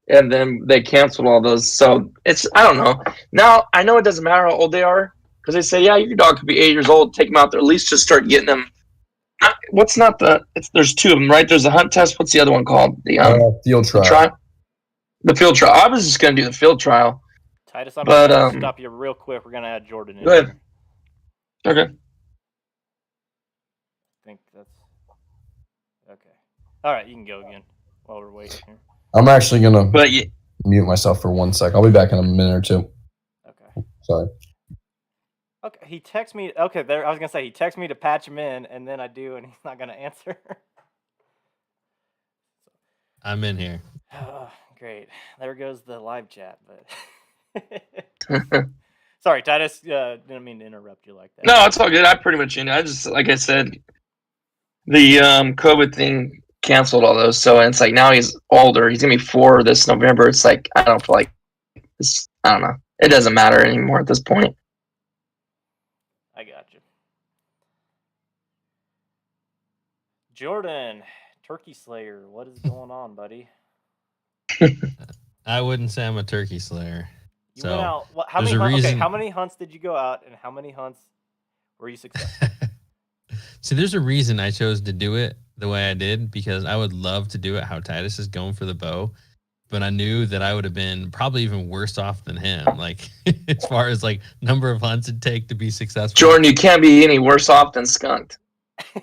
and then they canceled all those. So I don't know. Now I know it doesn't matter how old they are because they say, yeah, your dog could be 8 years old. Take them out there, at least just start getting them. There's two of them, right? There's the hunt test. What's the other one called? The field trial. The field trial. I was just gonna do the field trial. Titus, I'm gonna stop you real quick. We're gonna add Jordan in. Go ahead. Okay. I think that's okay. All right, you can go again while we're waiting here. I'm actually gonna mute myself for 1 sec. I'll be back in a minute or two. Okay. Sorry. Okay, he texted me. Okay, there. I was gonna say he texted me to patch him in, and then I do, and he's not gonna answer. I'm in here. Oh, great. There goes the live chat, but sorry, Titus. Didn't mean to interrupt you like that. No, it's all good. I pretty much, I just, like I said, the COVID thing canceled all those. So it's like now he's older. He's gonna be 4 this November. It's like I don't feel like this. I don't know. It doesn't matter anymore at this point. I got you, Jordan. Turkey Slayer, what is going on, buddy? I wouldn't say I'm a turkey slayer. You went out. How many hunts did you go out, and how many hunts were you successful? See, there's a reason I chose to do it the way I did, because I would love to do it how Titus is going for the bow, but I knew that I would have been probably even worse off than him. Like as far as like number of hunts it'd take to be successful. Jordan, you can't be any worse off than skunked.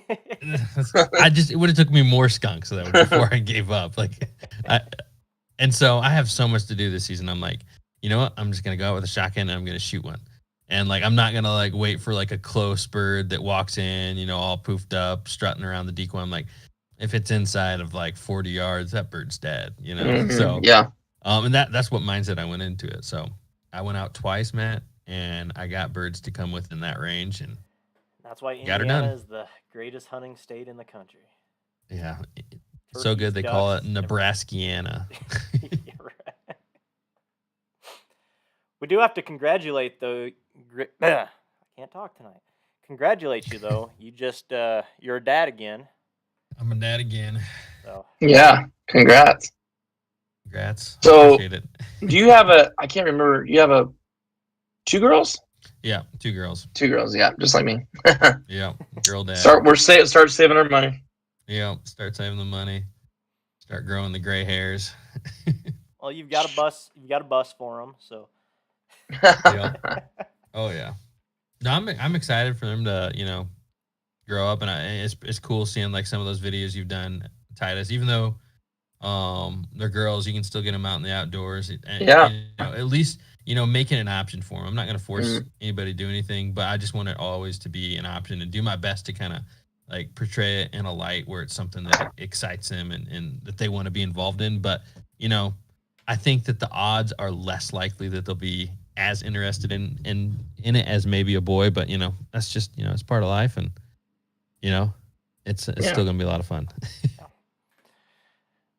It would have took me more skunks before I gave up. And so I have so much to do this season. I'm like, you know what? I'm just gonna go out with a shotgun and I'm gonna shoot one. And like I'm not gonna like wait for like a close bird that walks in, all poofed up, strutting around the decoy. I'm like, if it's inside of like 40 yards, that bird's dead. Mm-hmm. So yeah. And that's what mindset I went into it. So I went out twice, Matt, and I got birds to come within that range, and that's why Indiana is the greatest hunting state in the country. Yeah. So good they call it Nebraskiana. You're right. We do have to congratulate, though. I can't talk tonight. Congratulate you, though. You just, you're a dad again. I'm a dad again. So. Yeah. Congrats. So, appreciate it. Do you have I can't remember, you have 2 girls? Yeah, 2 girls. 2 girls, yeah, just like me. Yeah, girl dad. Start saving our money. Yeah, start saving the money. Start growing the gray hairs. Well, you've got a bus for them, so. Yeah. Oh yeah. No, I'm excited for them to grow up, and it's cool seeing like some of those videos you've done, Titus. Even though they're girls, you can still get them out in the outdoors. And, yeah. At least making an option for them. I'm not going to force anybody to do anything, but I just want it always to be an option and do my best to kind of like portray it in a light where it's something that excites them and that they want to be involved in. But I think that the odds are less likely that they'll be as interested in it as maybe a boy, but that's just it's part of life, and it's still gonna be a lot of fun.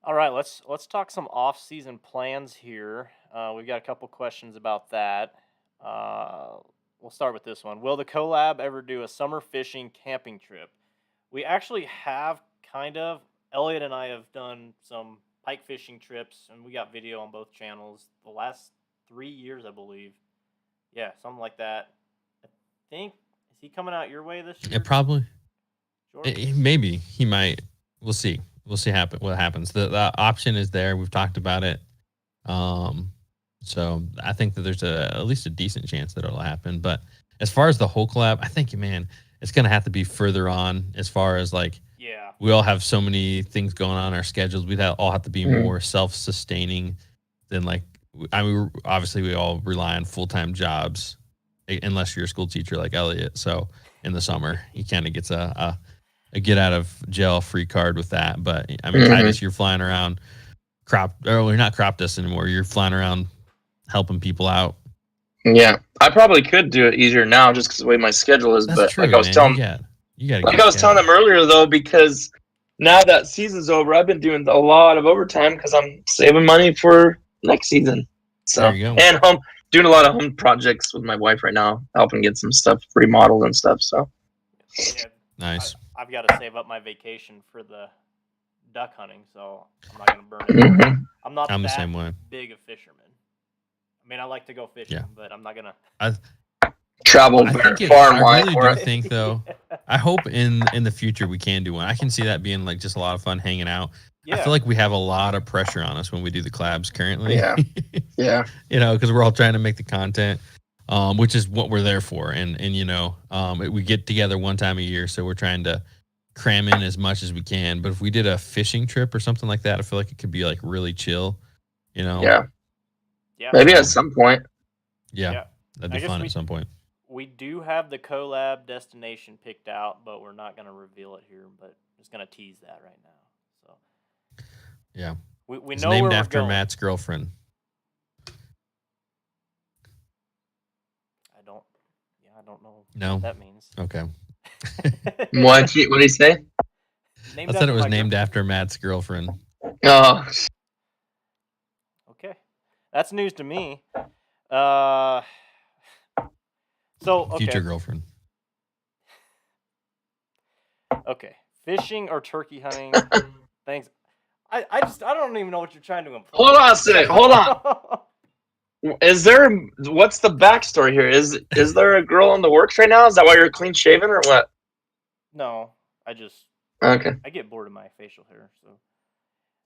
All right, let's talk some off-season plans here. We've got a couple questions about that. We'll start with this one. Will the collab ever do a summer fishing camping trip? We actually have kind of. Elliot and I have done some pike fishing trips, and we got video on both channels the last 3 years, I believe. Yeah, something like that. I think, is he coming out your way this year? Yeah, probably. Maybe he might. We'll see. We'll see what happens. The option is there. We've talked about it. So I think that there's at least a decent chance that it'll happen. But as far as the whole collab, I think, man, it's going to have to be further on as far as like, yeah, we all have so many things going on in our schedules. We'd all have to be more self-sustaining than like, obviously we all rely on full-time jobs unless you're a school teacher like Elliot. So in the summer, he kind of gets a get out of jail free card with that. But I mean, Titus, you're flying around you're not crop dust anymore. You're flying around helping people out. Yeah, I probably could do it easier now just because the way my schedule is. That's but true, like I was telling, you You got to. Like I was telling them earlier, though, because now that season's over, I've been doing a lot of overtime because I'm saving money for next season. So There you go. and doing a lot of home projects with my wife right now, helping get some stuff remodeled and stuff. So Yeah, Nice. I've got to save up my vacation for the duck hunting, so I'm not going to burn it. Mhm. I'm not I'm the that same way. big a fisherman. I mean, I like to go fishing, Yeah. but I'm not going to travel I think far I and wide really for do it. think though. I hope in the future we can do one. I can see that being like just a lot of fun hanging out. Yeah. I feel like we have a lot of pressure on us when we do the collabs currently. Yeah. Yeah. You know, because we're all trying to make the content, which is what we're there for. And you know, we get together one time a year, so we're trying to cram in as much as we can. But if we did a fishing trip or something like that, I feel like it could be like really chill. You know. Yeah. Yeah. Maybe at some point. Yeah. That'd I be guess fun at some point. We do have the collab destination picked out, but we're not going to reveal it here. But just going to tease that right now. So Yeah. we It's know where named we're after going. Matt's girlfriend. I don't know No. what that means. Okay. What did he say? Named I said it after was my named girl- after Matt's girlfriend. Oh, Okay, that's news to me. So okay. Future girlfriend. Okay, fishing or turkey hunting? Thanks. I don't even know what you're trying to imply. hold on a second. Hold on. What's the backstory here? Is there a girl in the works right now? Is that why you're clean shaven or what? No, Okay. I get bored of my facial hair. So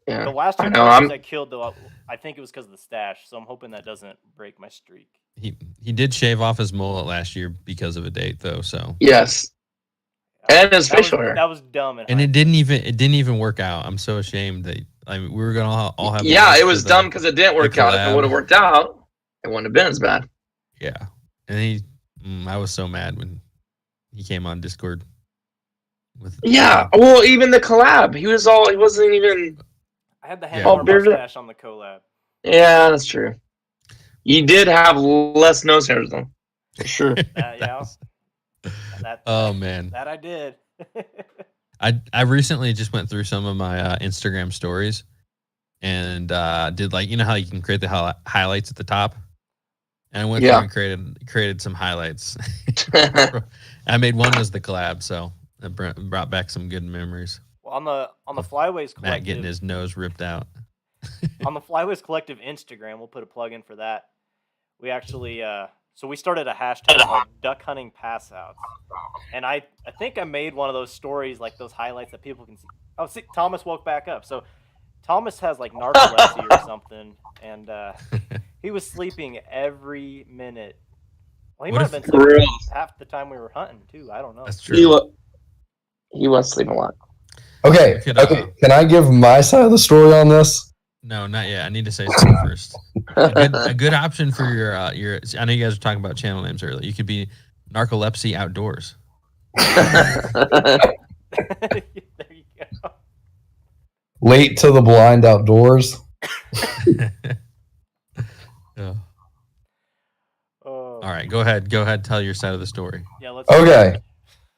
Yeah. the last two I know, turkeys I killed, though, I think it was because of the stash. So I'm hoping that doesn't break my streak. He did shave off his mullet last year because of a date though, so Yes. And his That was- facial hair. That was dumb. and it didn't even work out. I'm so ashamed that we were gonna all have. a Yeah, list it for was the- dumb because it didn't work out. If it collab. would have worked out, it wouldn't have been as bad. Yeah, and I was so mad when he came on Discord. With Yeah. Well, even the collab, he wasn't even. I had the Yeah. handlebar Oh, bearded- mustache on the collab. Yeah, that's true. You did have less nose hairs though, for sure. Yeah. Oh man, That I did. I recently just went through some of my Instagram stories and did like how you can create the highlights at the top, and I went through and created some highlights. I made one was the collab, so it brought back some good memories. Well, on the Flyways Collective, Matt getting his nose ripped out. on the Flyways Collective Instagram, we'll put a plug in for that. We actually so we started a hashtag called Duck Hunting Passouts, and I think I made one of those stories, like those highlights that people can see. Oh, see, Thomas woke back up. So Thomas has like narcolepsy or something, and he was sleeping every minute. Well, he What might have if- been sleeping Real. half the time we were hunting too. I don't know. That's He true. was sleeping a lot. Okay. Okay. Can I give my side of the story on this? No, not yet. I need to say something first. A good option for your. I know you guys were talking about channel names earlier. You could be Narcolepsy Outdoors. There you go. Late to the blind outdoors. Yeah. Oh. All right, go ahead. Go ahead. Tell your side of the story. Yeah. Let's. Okay.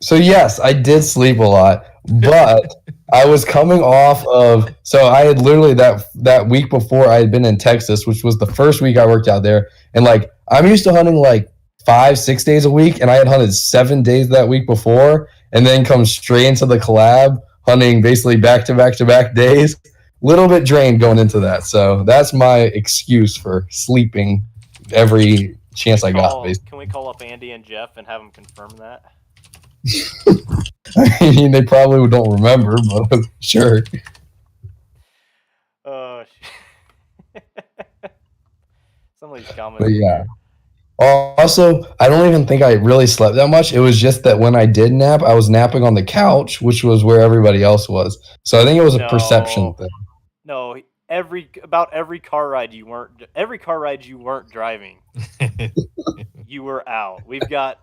So yes, I did sleep a lot, but I was coming off of. So I had literally that week before I had been in Texas, which was the first week I worked out there, and like I'm used to hunting like 5-6 days a week, and I had hunted 7 days that week before, and then come straight into the collab hunting basically back to back days. Little bit drained going into that, so that's my excuse for sleeping every chance I got. Basically. Can we call up Andy and Jeff and have them confirm that? I mean, they probably don't remember, but sure. Some of these comments. But yeah. Also, I don't even think I really slept that much. It was just that when I did nap, I was napping on the couch, which was where everybody else was. So I think it was a perception thing. No, every car ride you weren't driving, you were out. We've got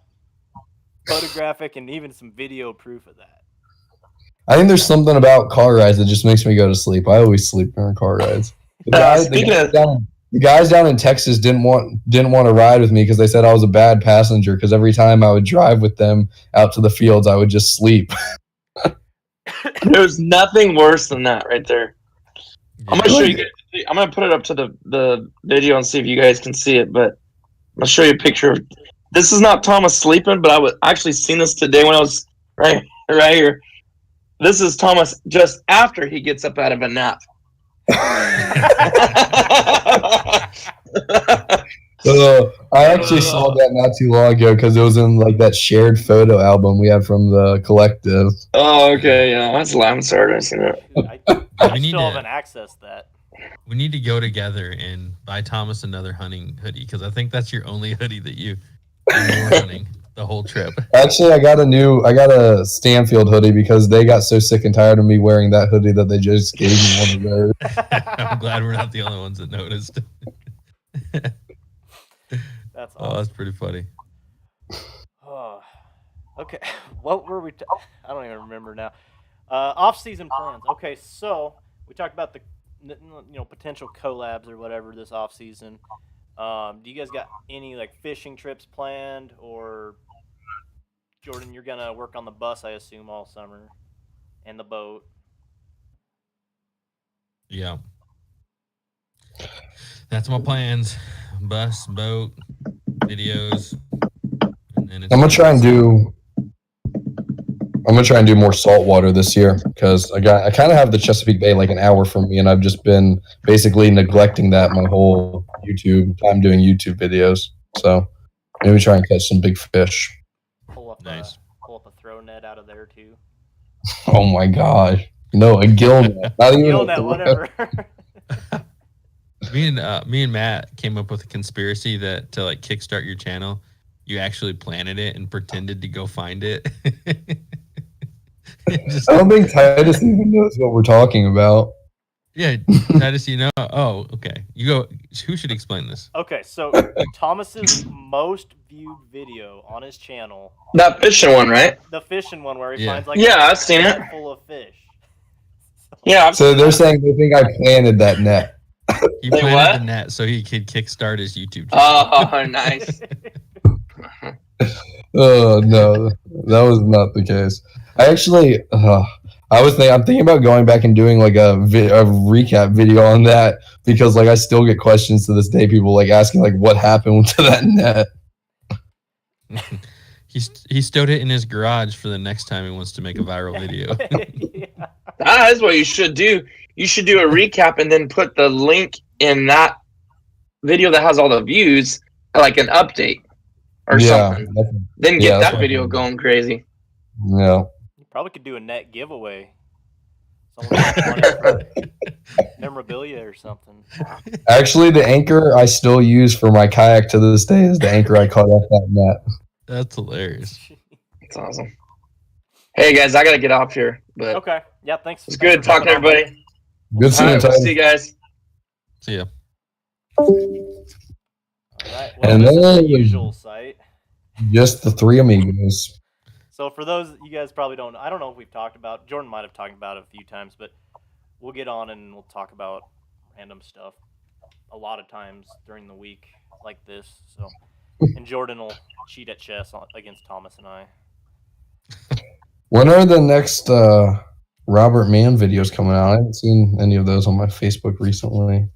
photographic and even some video proof of that. I think there's something about car rides that just makes me go to sleep. I always sleep during car rides. The the guys down in Texas didn't want to ride with me because they said I was a bad passenger. Because every time I would drive with them out to the fields, I would just sleep. There's nothing worse than that right there. Yeah. I'm gonna show you guys. I'm gonna put it up to the video and see if you guys can see it. But I'm gonna show you a picture of. This is not Thomas sleeping, but I was actually seen this today when I was right here. This is Thomas just after he gets up out of a nap. I actually saw that not too long ago because it was in like that shared photo album we had from the collective. Oh, okay, yeah, that's I'm sorry, I seen it. I still haven't accessed that. We need to go together and buy Thomas another hunting hoodie because I think that's your only hoodie that you wore hunting the whole trip. Actually, I got a Stanfield hoodie because they got so sick and tired of me wearing that hoodie that they just gave me one of those. I'm glad we're not the only ones that noticed. That's awesome. Oh, that's pretty funny. Oh, okay. What were we? I don't even remember now. Off-season plans. Okay, so we talked about the potential collabs or whatever this off-season. Do you guys got any like fishing trips planned, or Jordan, you're gonna work on the bus, I assume, all summer, and the boat? Yeah, that's my plans. Bus, boat, videos. And then I'm gonna try and do more saltwater this year because I kind of have the Chesapeake Bay like an hour from me, and I've just been basically neglecting that my whole YouTube time doing YouTube videos. So maybe try and catch some big fish. Pull up a throw net out of there too. Oh my gosh! No, a gill net. Not even Gill net, whatever. Me and Matt came up with a conspiracy that to like kickstart your channel, you actually planted it and pretended to go find it. I don't think Titus even knows what we're talking about. Yeah, Titus, Oh, okay. You go. Who should explain this? Okay, so Thomas's most viewed video on his channel. That fishing one, right? The fishing one where he finds like I've seen it. Net full of fish. Yeah. So they're saying they think I planted that net. He planted the net so he could kickstart his YouTube channel. Oh, nice. Oh no, that was not the case. I actually, I'm thinking about going back and doing like a recap video on that because like I still get questions to this day. People like asking like what happened to that net. He stowed it in his garage for the next time he wants to make a viral video. Yeah. That is what you should do. You should do a recap and then put the link in that video that has all the views, like an update or something. Then get that video going crazy. Yeah. You probably could do a net giveaway. Someone for memorabilia or something. Actually, the anchor I still use for my kayak to this day is the anchor I caught off that net. That's hilarious. That's awesome. Hey guys, I gotta get off here. But okay. Yeah, thanks. It's good talking to everybody. Good seeing you. See you guys. See ya. All right. Well, And this is then the usual site. Just the three amigos. So for those you guys probably don't know, I don't know if we've talked about, Jordan might have talked about it a few times, but we'll get on and we'll talk about random stuff a lot of times during the week like this. So, and Jordan will cheat at chess against Thomas and I. When are the next Robert Mann videos coming out? I haven't seen any of those on my Facebook recently.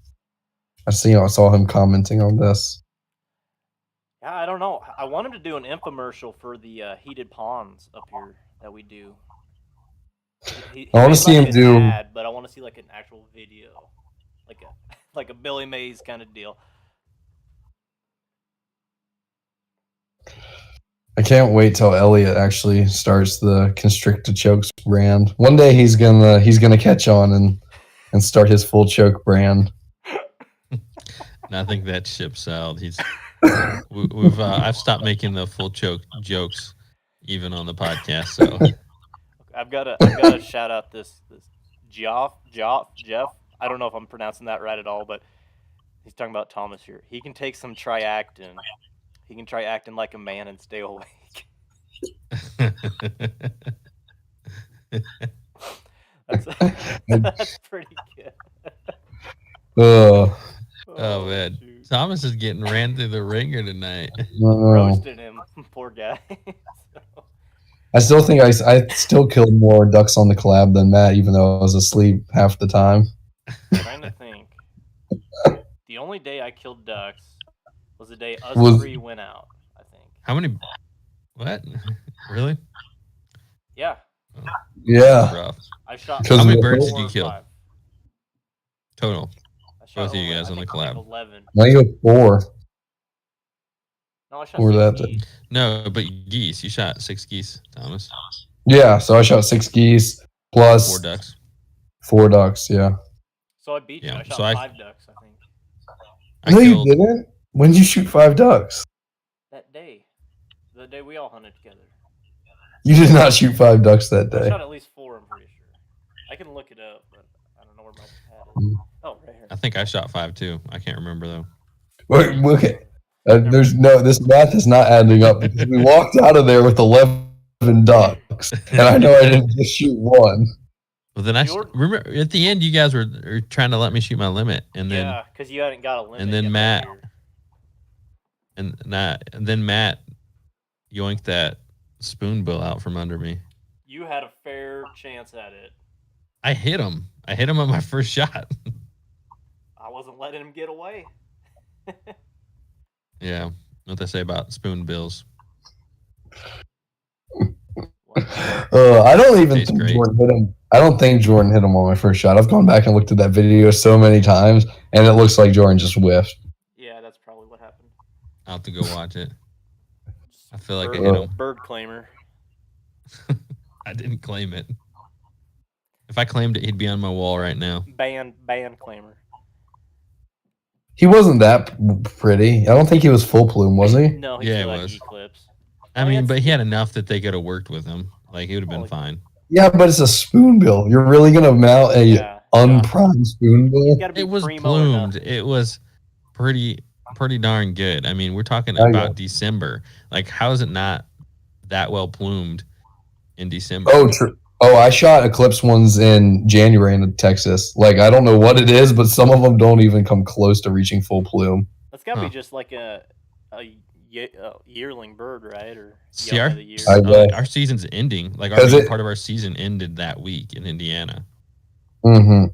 I saw him commenting on this. Yeah, I don't know. I want him to do an infomercial for the heated ponds up here that we do. He I want to see him do. Ad, but I want to see like an actual video, like a Billy Mays kind of deal. I can't wait till Elliot actually starts the Constricted Chokes brand. One day he's gonna catch on and start his full choke brand. I think that ship's sailed. I've stopped making the full choke jokes even on the podcast. So I've got to shout out this Jeff. I don't know if I'm pronouncing that right at all, but he's talking about Thomas here. He can take some triactin. He can try acting like a man and stay awake. That's pretty good. Oh man, shoot. Thomas is getting ran through the ringer tonight. Roasted him, poor guy. So, I still think I still killed more ducks on the collab than Matt, even though I was asleep half the time. trying to think. The only day I killed ducks was the day us Was- three went out, I think. How many? What? Really? Yeah, Yeah. Rough. I shot. Because How many of the- birds did 4 you or kill? 5. Total. I shot Both of you only- guys I on the think- I think collab. 11. I think it was 4. No, I shot Or 6 that- geese. No, but geese. You shot 6 geese, Thomas. Yeah, so I shot 6 geese plus 4 ducks. 4 ducks, yeah. So I beat you. Yeah, I shot so I- 5 ducks, I think, I No, killed. you didn't? When did you shoot 5 ducks? that day. The day we all hunted together. You did not shoot 5 ducks that I day. shot at least 4, I'm pretty sure. I can look it up, but I don't know where my pad is. Oh, right here. I think I shot 5 too. I can't remember though. Wait, okay. This math is not adding up because we walked out of there with 11 ducks, and I know I didn't just shoot 1. Well, then remember at the end you guys were trying to let me shoot my limit, and then Yeah, because you hadn't got a limit. and then yet Matt- that year. and then Matt yoinked that spoonbill out from under me. You had a fair chance at it. I hit him. I hit him on my first shot. I wasn't letting him get away. Yeah, what they say about spoonbills. I don't even Tastes think great. Jordan hit him. I don't think Jordan hit him on my first shot. I've gone back and looked at that video so many times, and it looks like Jordan just whiffed. Yeah, that's probably what happened. I'll have to go watch it. I feel like I bird, hit him. bird claimer. I didn't claim it. If I claimed it, he'd be on my wall right now. Band claimer. He wasn't that pretty. I don't think he was full plume, was he? No, he Yeah, still it had was. Eclipse. I mean, but he had enough that they could have worked with him. Like, he would have been Holy- fine. Yeah, but it's a spoonbill. You're really gonna mount a Yeah. unprimed spoonbill? Gotta be It was primo enough. plumed. It was pretty darn good. I mean, we're talking Okay. about December. Like, how is it not that well plumed in December? Oh, true. Oh, I shot eclipse ones in January in Texas. Like, I don't know what it is, but some of them don't even come close to reaching full plume. That's gotta Huh. be just like a yearling bird, right? Or See, young our, of the year. I- our season's ending. Like, Because our it- part of our season ended that week in Indiana. Mm-hmm.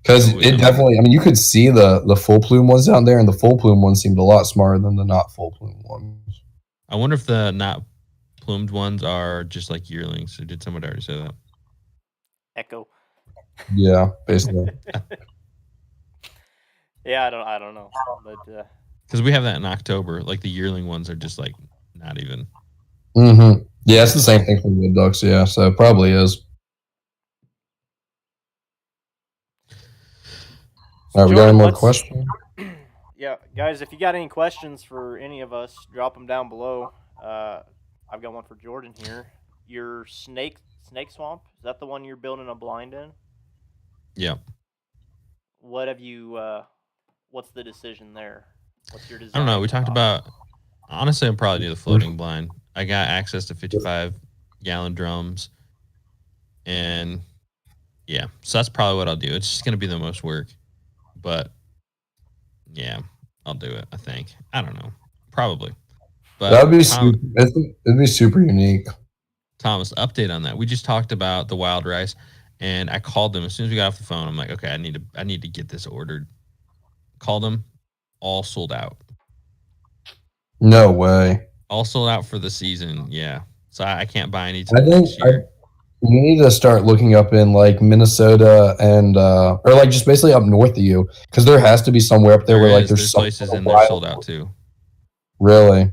Because So, it definitely, I mean, you could see the full plume ones down there, and the full plume ones seemed a lot smarter than the not full plume ones. I wonder if the not plumed ones are just like yearlings. Or did somebody already say that? Echo. Yeah, basically. Yeah, I don't know, but Because we have that in October. Like, the yearling ones are just like not even. Mm-hmm. Yeah, it's the same thing for wood ducks. Yeah, so it probably is. All right, we got any more let's- questions? yeah, guys, if you got any questions for any of us, drop them down below. I've got one for Jordan here. Your snake swamp, is that the one you're building a blind in? Yeah. What have you? What's the decision there? What's your design? I don't know. We talked about. Honestly, I'll probably do the floating blind. I got access to 55-gallon drums, and yeah, so that's probably what I'll do. It's just gonna be the most work, but yeah, I'll do it. I think. I don't know. Probably. But That would be super, it'd be super unique. Thomas, update on that. We just talked about the wild rice, and I called them as soon as we got off the phone. I'm like, okay, I need to get this ordered. Called them, all sold out. No way. All sold out for the season. Yeah, so I can't buy any I till think next year. you need to start looking up in like Minnesota and or like just basically up north of you, because there has to be somewhere up there where like there's some places in there wild- sold out too. Really?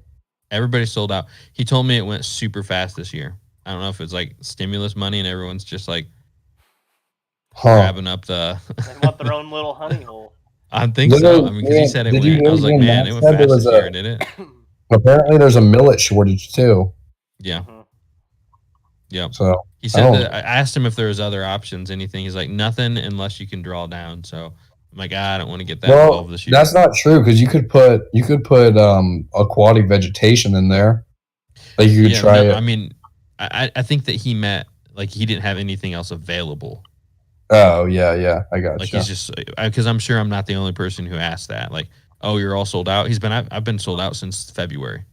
Everybody sold out. He told me it went super fast this year. I don't know if it's like stimulus money and everyone's just like Huh. grabbing up the. They want their own little honey hole. I think so. Literally, I mean, because he man, said it did you went. I was really like, hear man, Matt it went said there fast was this a- year, did it? Apparently, there's a millet shortage too. Yeah. Mhm. Yep. So He said Oh. that I asked him if there was other options, anything. He's like, nothing unless you can draw down. So I'm like, I don't want to get that well, involved this year. that's not true because you could put aquatic vegetation in there. Like you could try it. I mean, I think that he meant like he didn't have anything else available. Oh yeah, I got Like you. he's just because I'm sure I'm not the only person who asked that. Like, oh, you're all sold out. I've been sold out since February.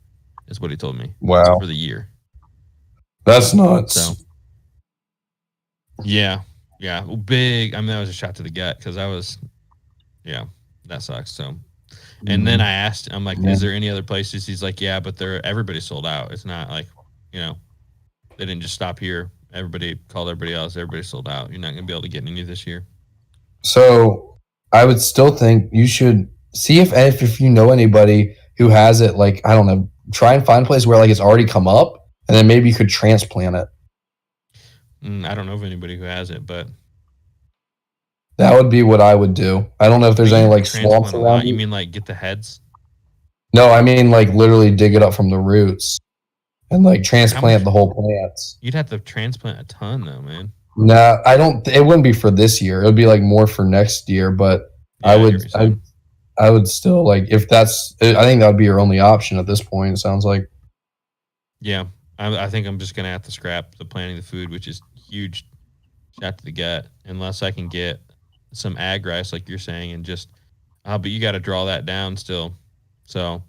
Is what he told me. Wow, For the year. that's nuts. So yeah, big. I mean, that was a shot to the gut because that sucks. So, and then I asked, I'm like, is there any other places? He's like, yeah, but everybody's sold out. It's not like, they didn't just stop here. Everybody called everybody else. Everybody's sold out. You're not going to be able to get any this year. So I would still think you should see if you know anybody who has it. Like, I don't know, try and find a place where like it's already come up, and then maybe you could transplant it. I don't know of anybody who has it, but that would be what I would do. I don't know if there's any like swamps around. You mean like get the heads? No, I mean like literally dig it up from the roots and like transplant the whole plants. You'd have to transplant a ton though, man. Nah, I don't. It wouldn't be for this year. It would be like more for next year. But yeah, I would still like if that's. I think that would be your only option at this point. It sounds like. Yeah, I think I'm just gonna have to scrap the planting the food, which is huge shot to the gut, unless I can get some ag rice like you're saying, and just. But you got to draw that down still. So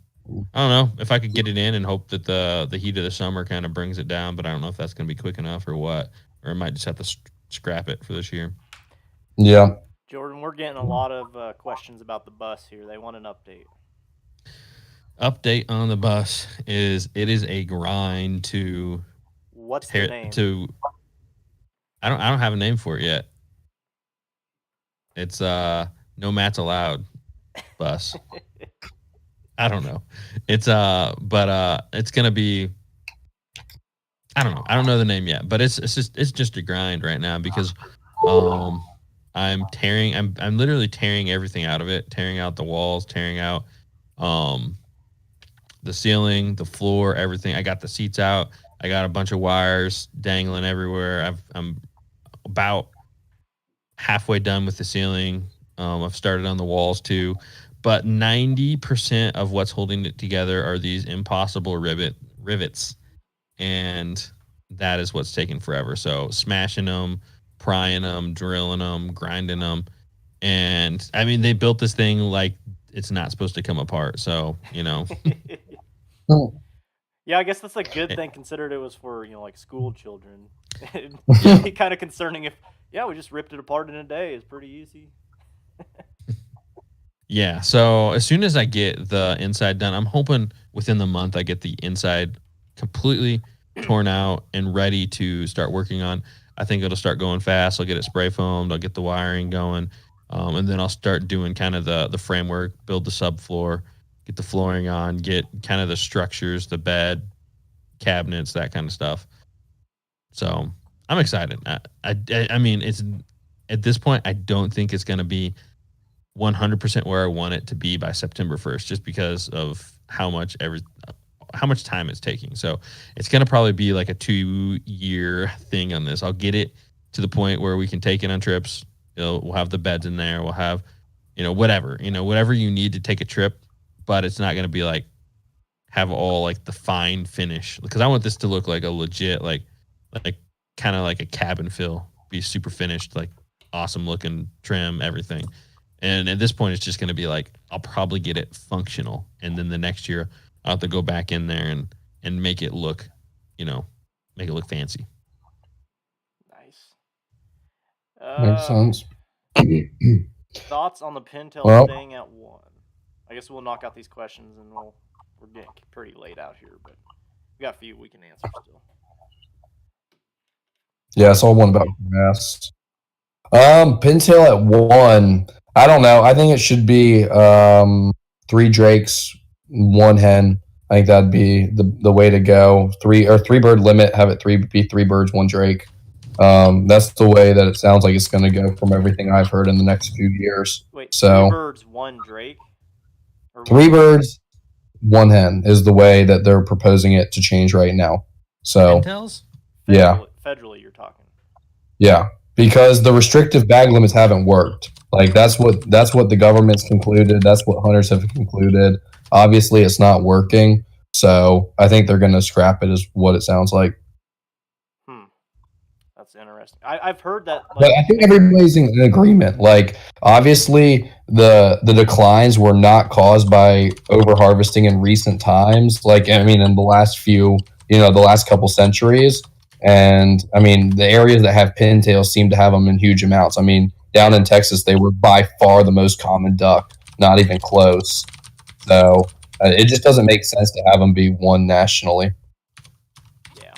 I don't know if I could get it in and hope that the heat of the summer kind of brings it down, but I don't know if that's gonna be quick enough or what. Or I might just have to scrap it for this year. Yeah. Jordan, we're getting a lot of questions about the bus here. They want an update. Update on the bus is it is a grind to. What's the name? I don't have a name for it yet. It's no mats allowed bus. I don't know. It's but it's gonna be. I don't know. I don't know the name yet, but it's just a grind right now because I'm literally tearing everything out of it, tearing out the walls, tearing out the ceiling, the floor, everything. I got the seats out. I got a bunch of wires dangling everywhere. I'm about halfway done with the ceiling. I've started on the walls too, but 90% of what's holding it together are these impossible rivets. And that is what's taking forever. So smashing them, prying them, drilling them, grinding them. And I mean, they built this thing like it's not supposed to come apart. So, Yeah, I guess that's a good thing considered it was for, like school children. It'd be kind of concerning if, we just ripped it apart in a day. It's pretty easy. Yeah. So as soon as I get the inside done, I'm hoping within the month I get the inside completely torn out and ready to start working on. I think it'll start going fast. I'll get it spray foamed. I'll get the wiring going. And then I'll start doing kind of the framework, build the subfloor, get the flooring on, get kind of the structures, the bed, cabinets, that kind of stuff. So I'm excited. I mean, it's at this point, I don't think it's going to be 100% where I want it to be by September 1st, just because of how much time it's taking. So it's going to probably be like a 2-year thing on this. I'll get it to the point where we can take it on trips. We'll have the beds in there. We'll have, whatever you need to take a trip, but it's not going to be like have all like the fine finish, because I want this to look like a legit, like kind of like a cabin fill, be super finished, like awesome looking trim, everything. And at this point, it's just going to be like, I'll probably get it functional. And then the next year I'll have to go back in there and make it look, make it look fancy. Nice. Makes sense. Thoughts on the pintail staying at 1? I guess we'll knock out these questions and we're getting pretty late out here, but we got a few we can answer still. Yeah, I saw one about grass. Pintail at 1. I don't know. I think it should be 3 drakes, 1 hen. I think that'd be the way to go. 3 bird limit. Have it be 3 birds, 1 drake. That's the way that it sounds like it's going to go from everything I've heard in the next few years. Wait, so 3 birds, 1 drake? 3 birds, 1 hen is the way that they're proposing it to change right now. So Pintails? Yeah. Federally, you're talking. Yeah, because the restrictive bag limits haven't worked. Like that's what the government's concluded. That's what hunters have concluded. Obviously, it's not working. So I think they're going to scrap it, is what it sounds like. That's interesting. interesting. I've heard that. But I think everybody's in agreement. Like, obviously, the declines were not caused by over harvesting in recent times. Like, I mean, in the last few, the last couple centuries. And I mean, the areas that have pintails seem to have them in huge amounts. I mean, down in Texas, they were by far the most common duck, not even close. So it just doesn't make sense to have them be one nationally. Yeah.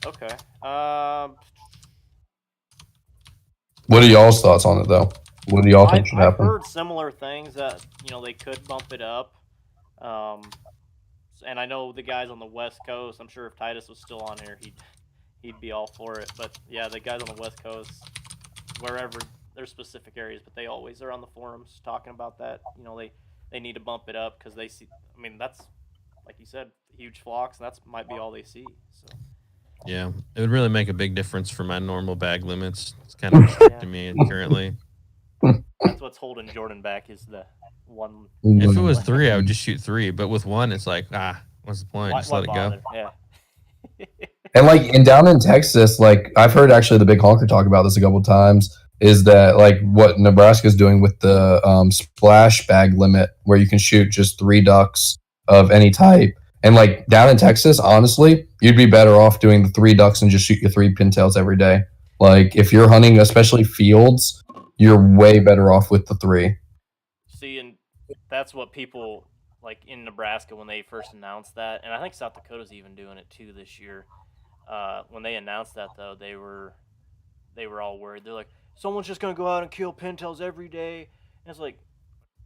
Okay. What are y'all's thoughts on it, though? What do y'all think should happen? I've heard similar things that they could bump it up. And I know the guys on the West Coast. I'm sure if Titus was still on here, he'd be all for it. But yeah, the guys on the West Coast, wherever there's specific areas, but they always are on the forums talking about that. They need to bump it up because they see. I mean, that's like you said, huge flocks, and that's might be all they see. So. Yeah, it would really make a big difference for my normal bag limits. It's kind of restricting me currently. That's what's holding Jordan back is the one. If it was 3, I would just shoot 3. But with 1, it's like, what's the point? Just let it go. Yeah. And down in Texas, like I've heard actually the Big Honker talk about this a couple of times, is that like what Nebraska is doing with the splash bag limit, where you can shoot just 3 ducks of any type. And like down in Texas, honestly, you'd be better off doing the 3 ducks and just shoot your 3 pintails every day. Like if you're hunting, especially fields, you're way better off with the 3. See, and that's what people like in Nebraska when they first announced that, and I think South Dakota's even doing it too this year. When they announced that, though, they were all worried. They're like, someone's just gonna go out and kill pintails every day, and it's like,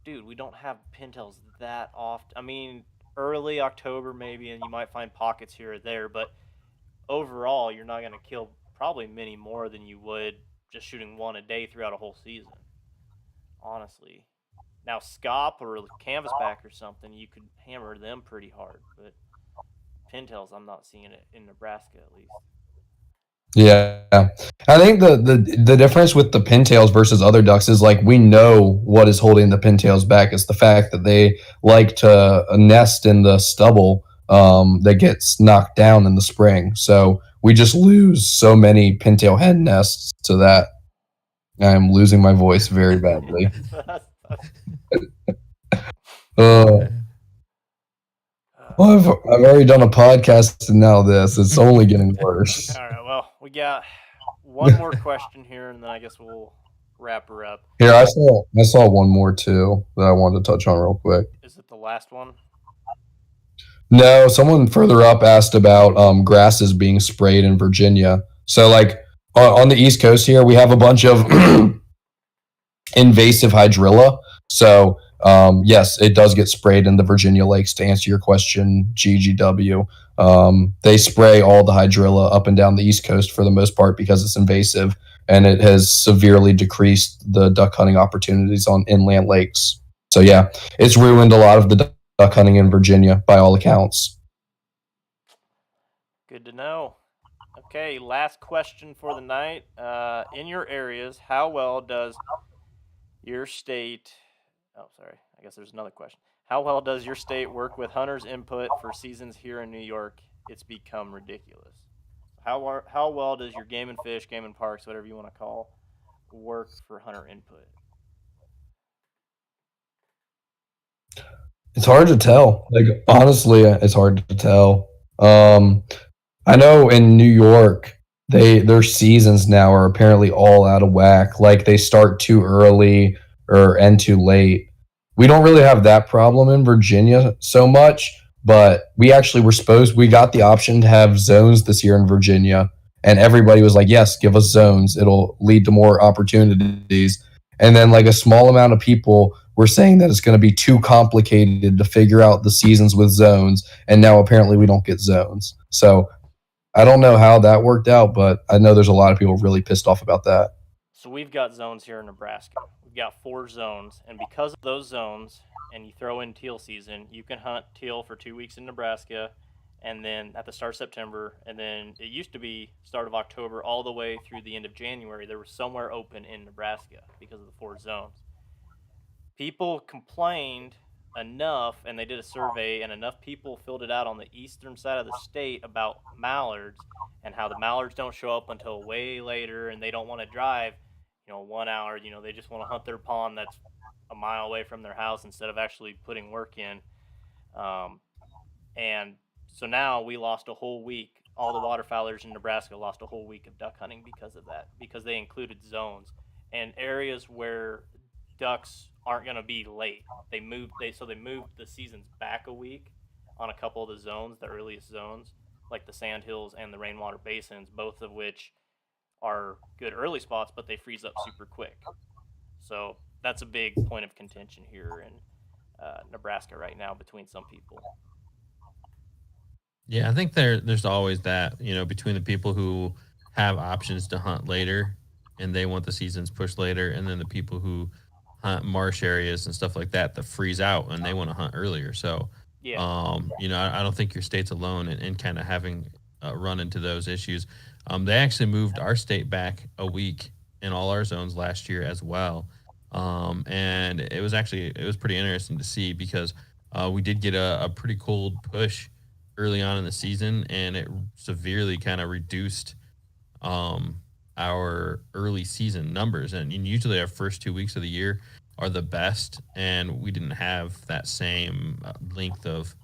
dude, we don't have pintails that often. I mean, early October maybe, and you might find pockets here or there, but overall, you're not gonna kill probably many more than you would just shooting 1 a day throughout a whole season. Honestly. Now, scop or canvasback or something, you could hammer them pretty hard, but pintails, I'm not seeing it in Nebraska at least. Yeah, I think the difference with the pintails versus other ducks is like we know what is holding the pintails back. It's the fact that they like to nest in the stubble that gets knocked down in the spring. So we just lose so many pintail hen nests to that. I'm losing my voice very badly. Well, I've already done a podcast and now this. It's only getting worse. All right, well, we got one more question here, and then I guess we'll wrap her up. Here, I saw one more too that I wanted to touch on real quick. Is it the last one? No, someone further up asked about grasses being sprayed in Virginia. So, like on the East Coast here, we have a bunch of invasive hydrilla. So, yes, it does get sprayed in the Virginia lakes. To answer your question, GGW, they spray all the hydrilla up and down the East Coast for the most part because it's invasive, and it has severely decreased the duck hunting opportunities on inland lakes. So, yeah, it's ruined a lot of the duck hunting in Virginia by all accounts. Good to know. Okay, last question for the night. In your areas, how well does your state... Oh, sorry. I guess there's another question. How well does your state work with hunters' input for seasons here in New York? It's become ridiculous. How well does your Game and Fish, Game and Parks, whatever you want to call, work for hunter input? It's hard to tell. Like, honestly, it's hard to tell. I know in New York, their seasons now are apparently all out of whack. Like, they start too early or end too late. We don't really have that problem in Virginia so much, but we got the option to have zones this year in Virginia, and everybody was like, yes, give us zones. It'll lead to more opportunities. And then like a small amount of people were saying that it's going to be too complicated to figure out the seasons with zones, and now apparently we don't get zones. So I don't know how that worked out, but I know there's a lot of people really pissed off about that. So we've got zones here in Nebraska. We've got 4 zones, and because of those zones, and you throw in teal season, you can hunt teal for 2 weeks in Nebraska, and then at the start of September, and then it used to be start of October all the way through the end of January. There was somewhere open in Nebraska because of the 4 zones. People complained enough, and they did a survey, and enough people filled it out on the eastern side of the state about mallards and how the mallards don't show up until way later, and they don't want to drive, 1 hour. They just want to hunt their pond that's a mile away from their house instead of actually putting work in. And so now we lost a whole week. All the waterfowlers in Nebraska lost a whole week of duck hunting because of that, because they included zones and areas where ducks aren't going to be late. They moved the seasons back a week on a couple of the zones, the earliest zones, like the Sandhills and the Rainwater Basins, both of which are good early spots, but they freeze up super quick. So that's a big point of contention here in Nebraska right now between some people. Yeah, I think there's always that, between the people who have options to hunt later and they want the seasons pushed later, and then the people who hunt marsh areas and stuff like that freeze out and they want to hunt earlier. So, Yeah. I don't think your state's alone in kind of having run into those issues. They actually moved our state back a week in all our zones last year as well. And it was pretty interesting to see because we did get a pretty cold push early on in the season, and it severely kind of reduced our early season numbers. And usually our first 2 weeks of the year are the best, and we didn't have that same length of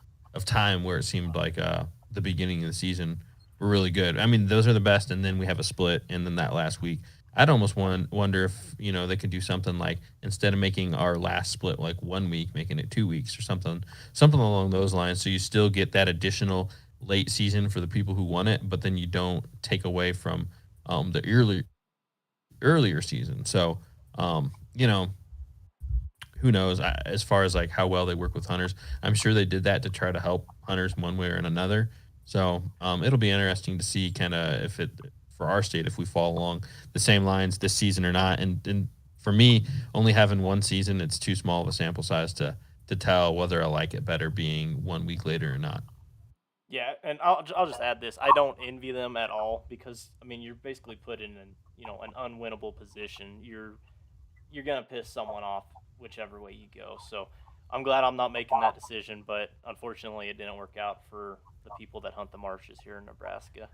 time where it seemed like the beginning of the season were really good. I mean, those are the best, and then we have a split, and then that last week. I'd almost wonder if they could do something like, instead of making our last split like 1 week, making it 2 weeks or something along those lines, so you still get that additional late season for the people who want it, but then you don't take away from the earlier season. So who knows, as far as like how well they work with hunters. I'm sure they did that to try to help hunters one way or another. So it'll be interesting to see kind of if it, for our state, if we fall along the same lines this season or not. And for me, only having one season, it's too small of a sample size to tell whether I like it better being 1 week later or not. Yeah, and I'll just add this: I don't envy them at all, because I mean, you're basically put in an unwinnable position. You're gonna piss someone off whichever way you go. So I'm glad I'm not making that decision, but unfortunately, it didn't work out for the people that hunt the marshes here in Nebraska.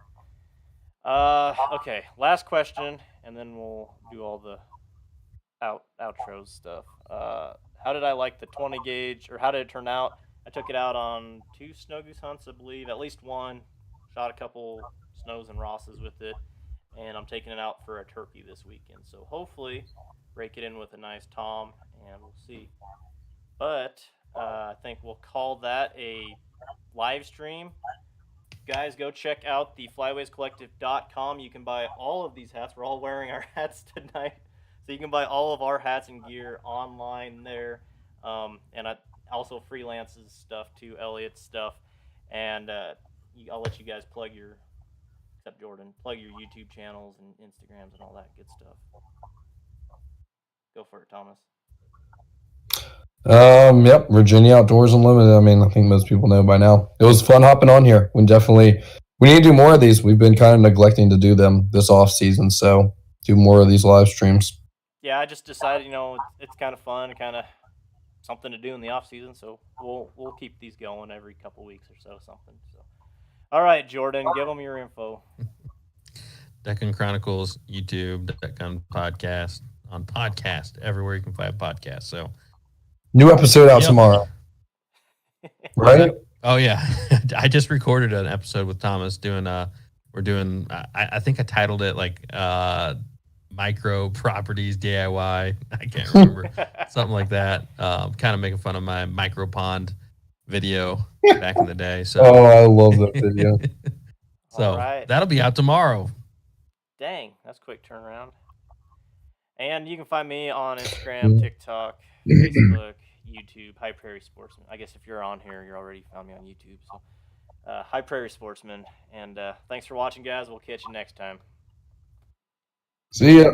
Okay, last question, and then we'll do all the outro stuff. How did I like the 20 gauge, or how did it turn out? I took it out on 2 snow goose hunts, I believe, at least one. Shot a couple snows and Rosses with it, and I'm taking it out for a turkey this weekend. So hopefully, break it in with a nice tom, and we'll see. But I think we'll call that a live stream. Guys, go check out the flywayscollective.com. You can buy all of these hats. We're all wearing our hats tonight. So you can buy all of our hats and gear online there. And I also freelances stuff too, Elliot's stuff. And I'll let you guys plug except Jordan, plug your YouTube channels and Instagrams and all that good stuff. Go for it, Thomas. Yep, Virginia Outdoors Unlimited. I mean, I think most people know by now. It was fun hopping on here. We need to do more of these. We've been kind of neglecting to do them this off season, so do more of these live streams. Yeah, I just decided, it's kind of fun, kind of something to do in the off season, so we'll keep these going every couple weeks or so, something. So, all right, Jordan, give them your info. Duck Gun Chronicles, YouTube, Duck Gun Podcast, on podcast, everywhere you can find podcasts. So, new episode out tomorrow. Right? Oh yeah, I just recorded an episode with Thomas doing. We're doing. I think I titled it like micro properties DIY. I can't remember, something like that. Kind of making fun of my micro pond video back in the day. So. Oh, I love that video. So that'll be out tomorrow. Dang, that's a quick turnaround. And you can find me on Instagram, TikTok, Facebook, YouTube, High Prairie Sportsman. I guess if you're on here, you already found me on YouTube. So, High Prairie Sportsman. And thanks for watching, guys. We'll catch you next time. See ya.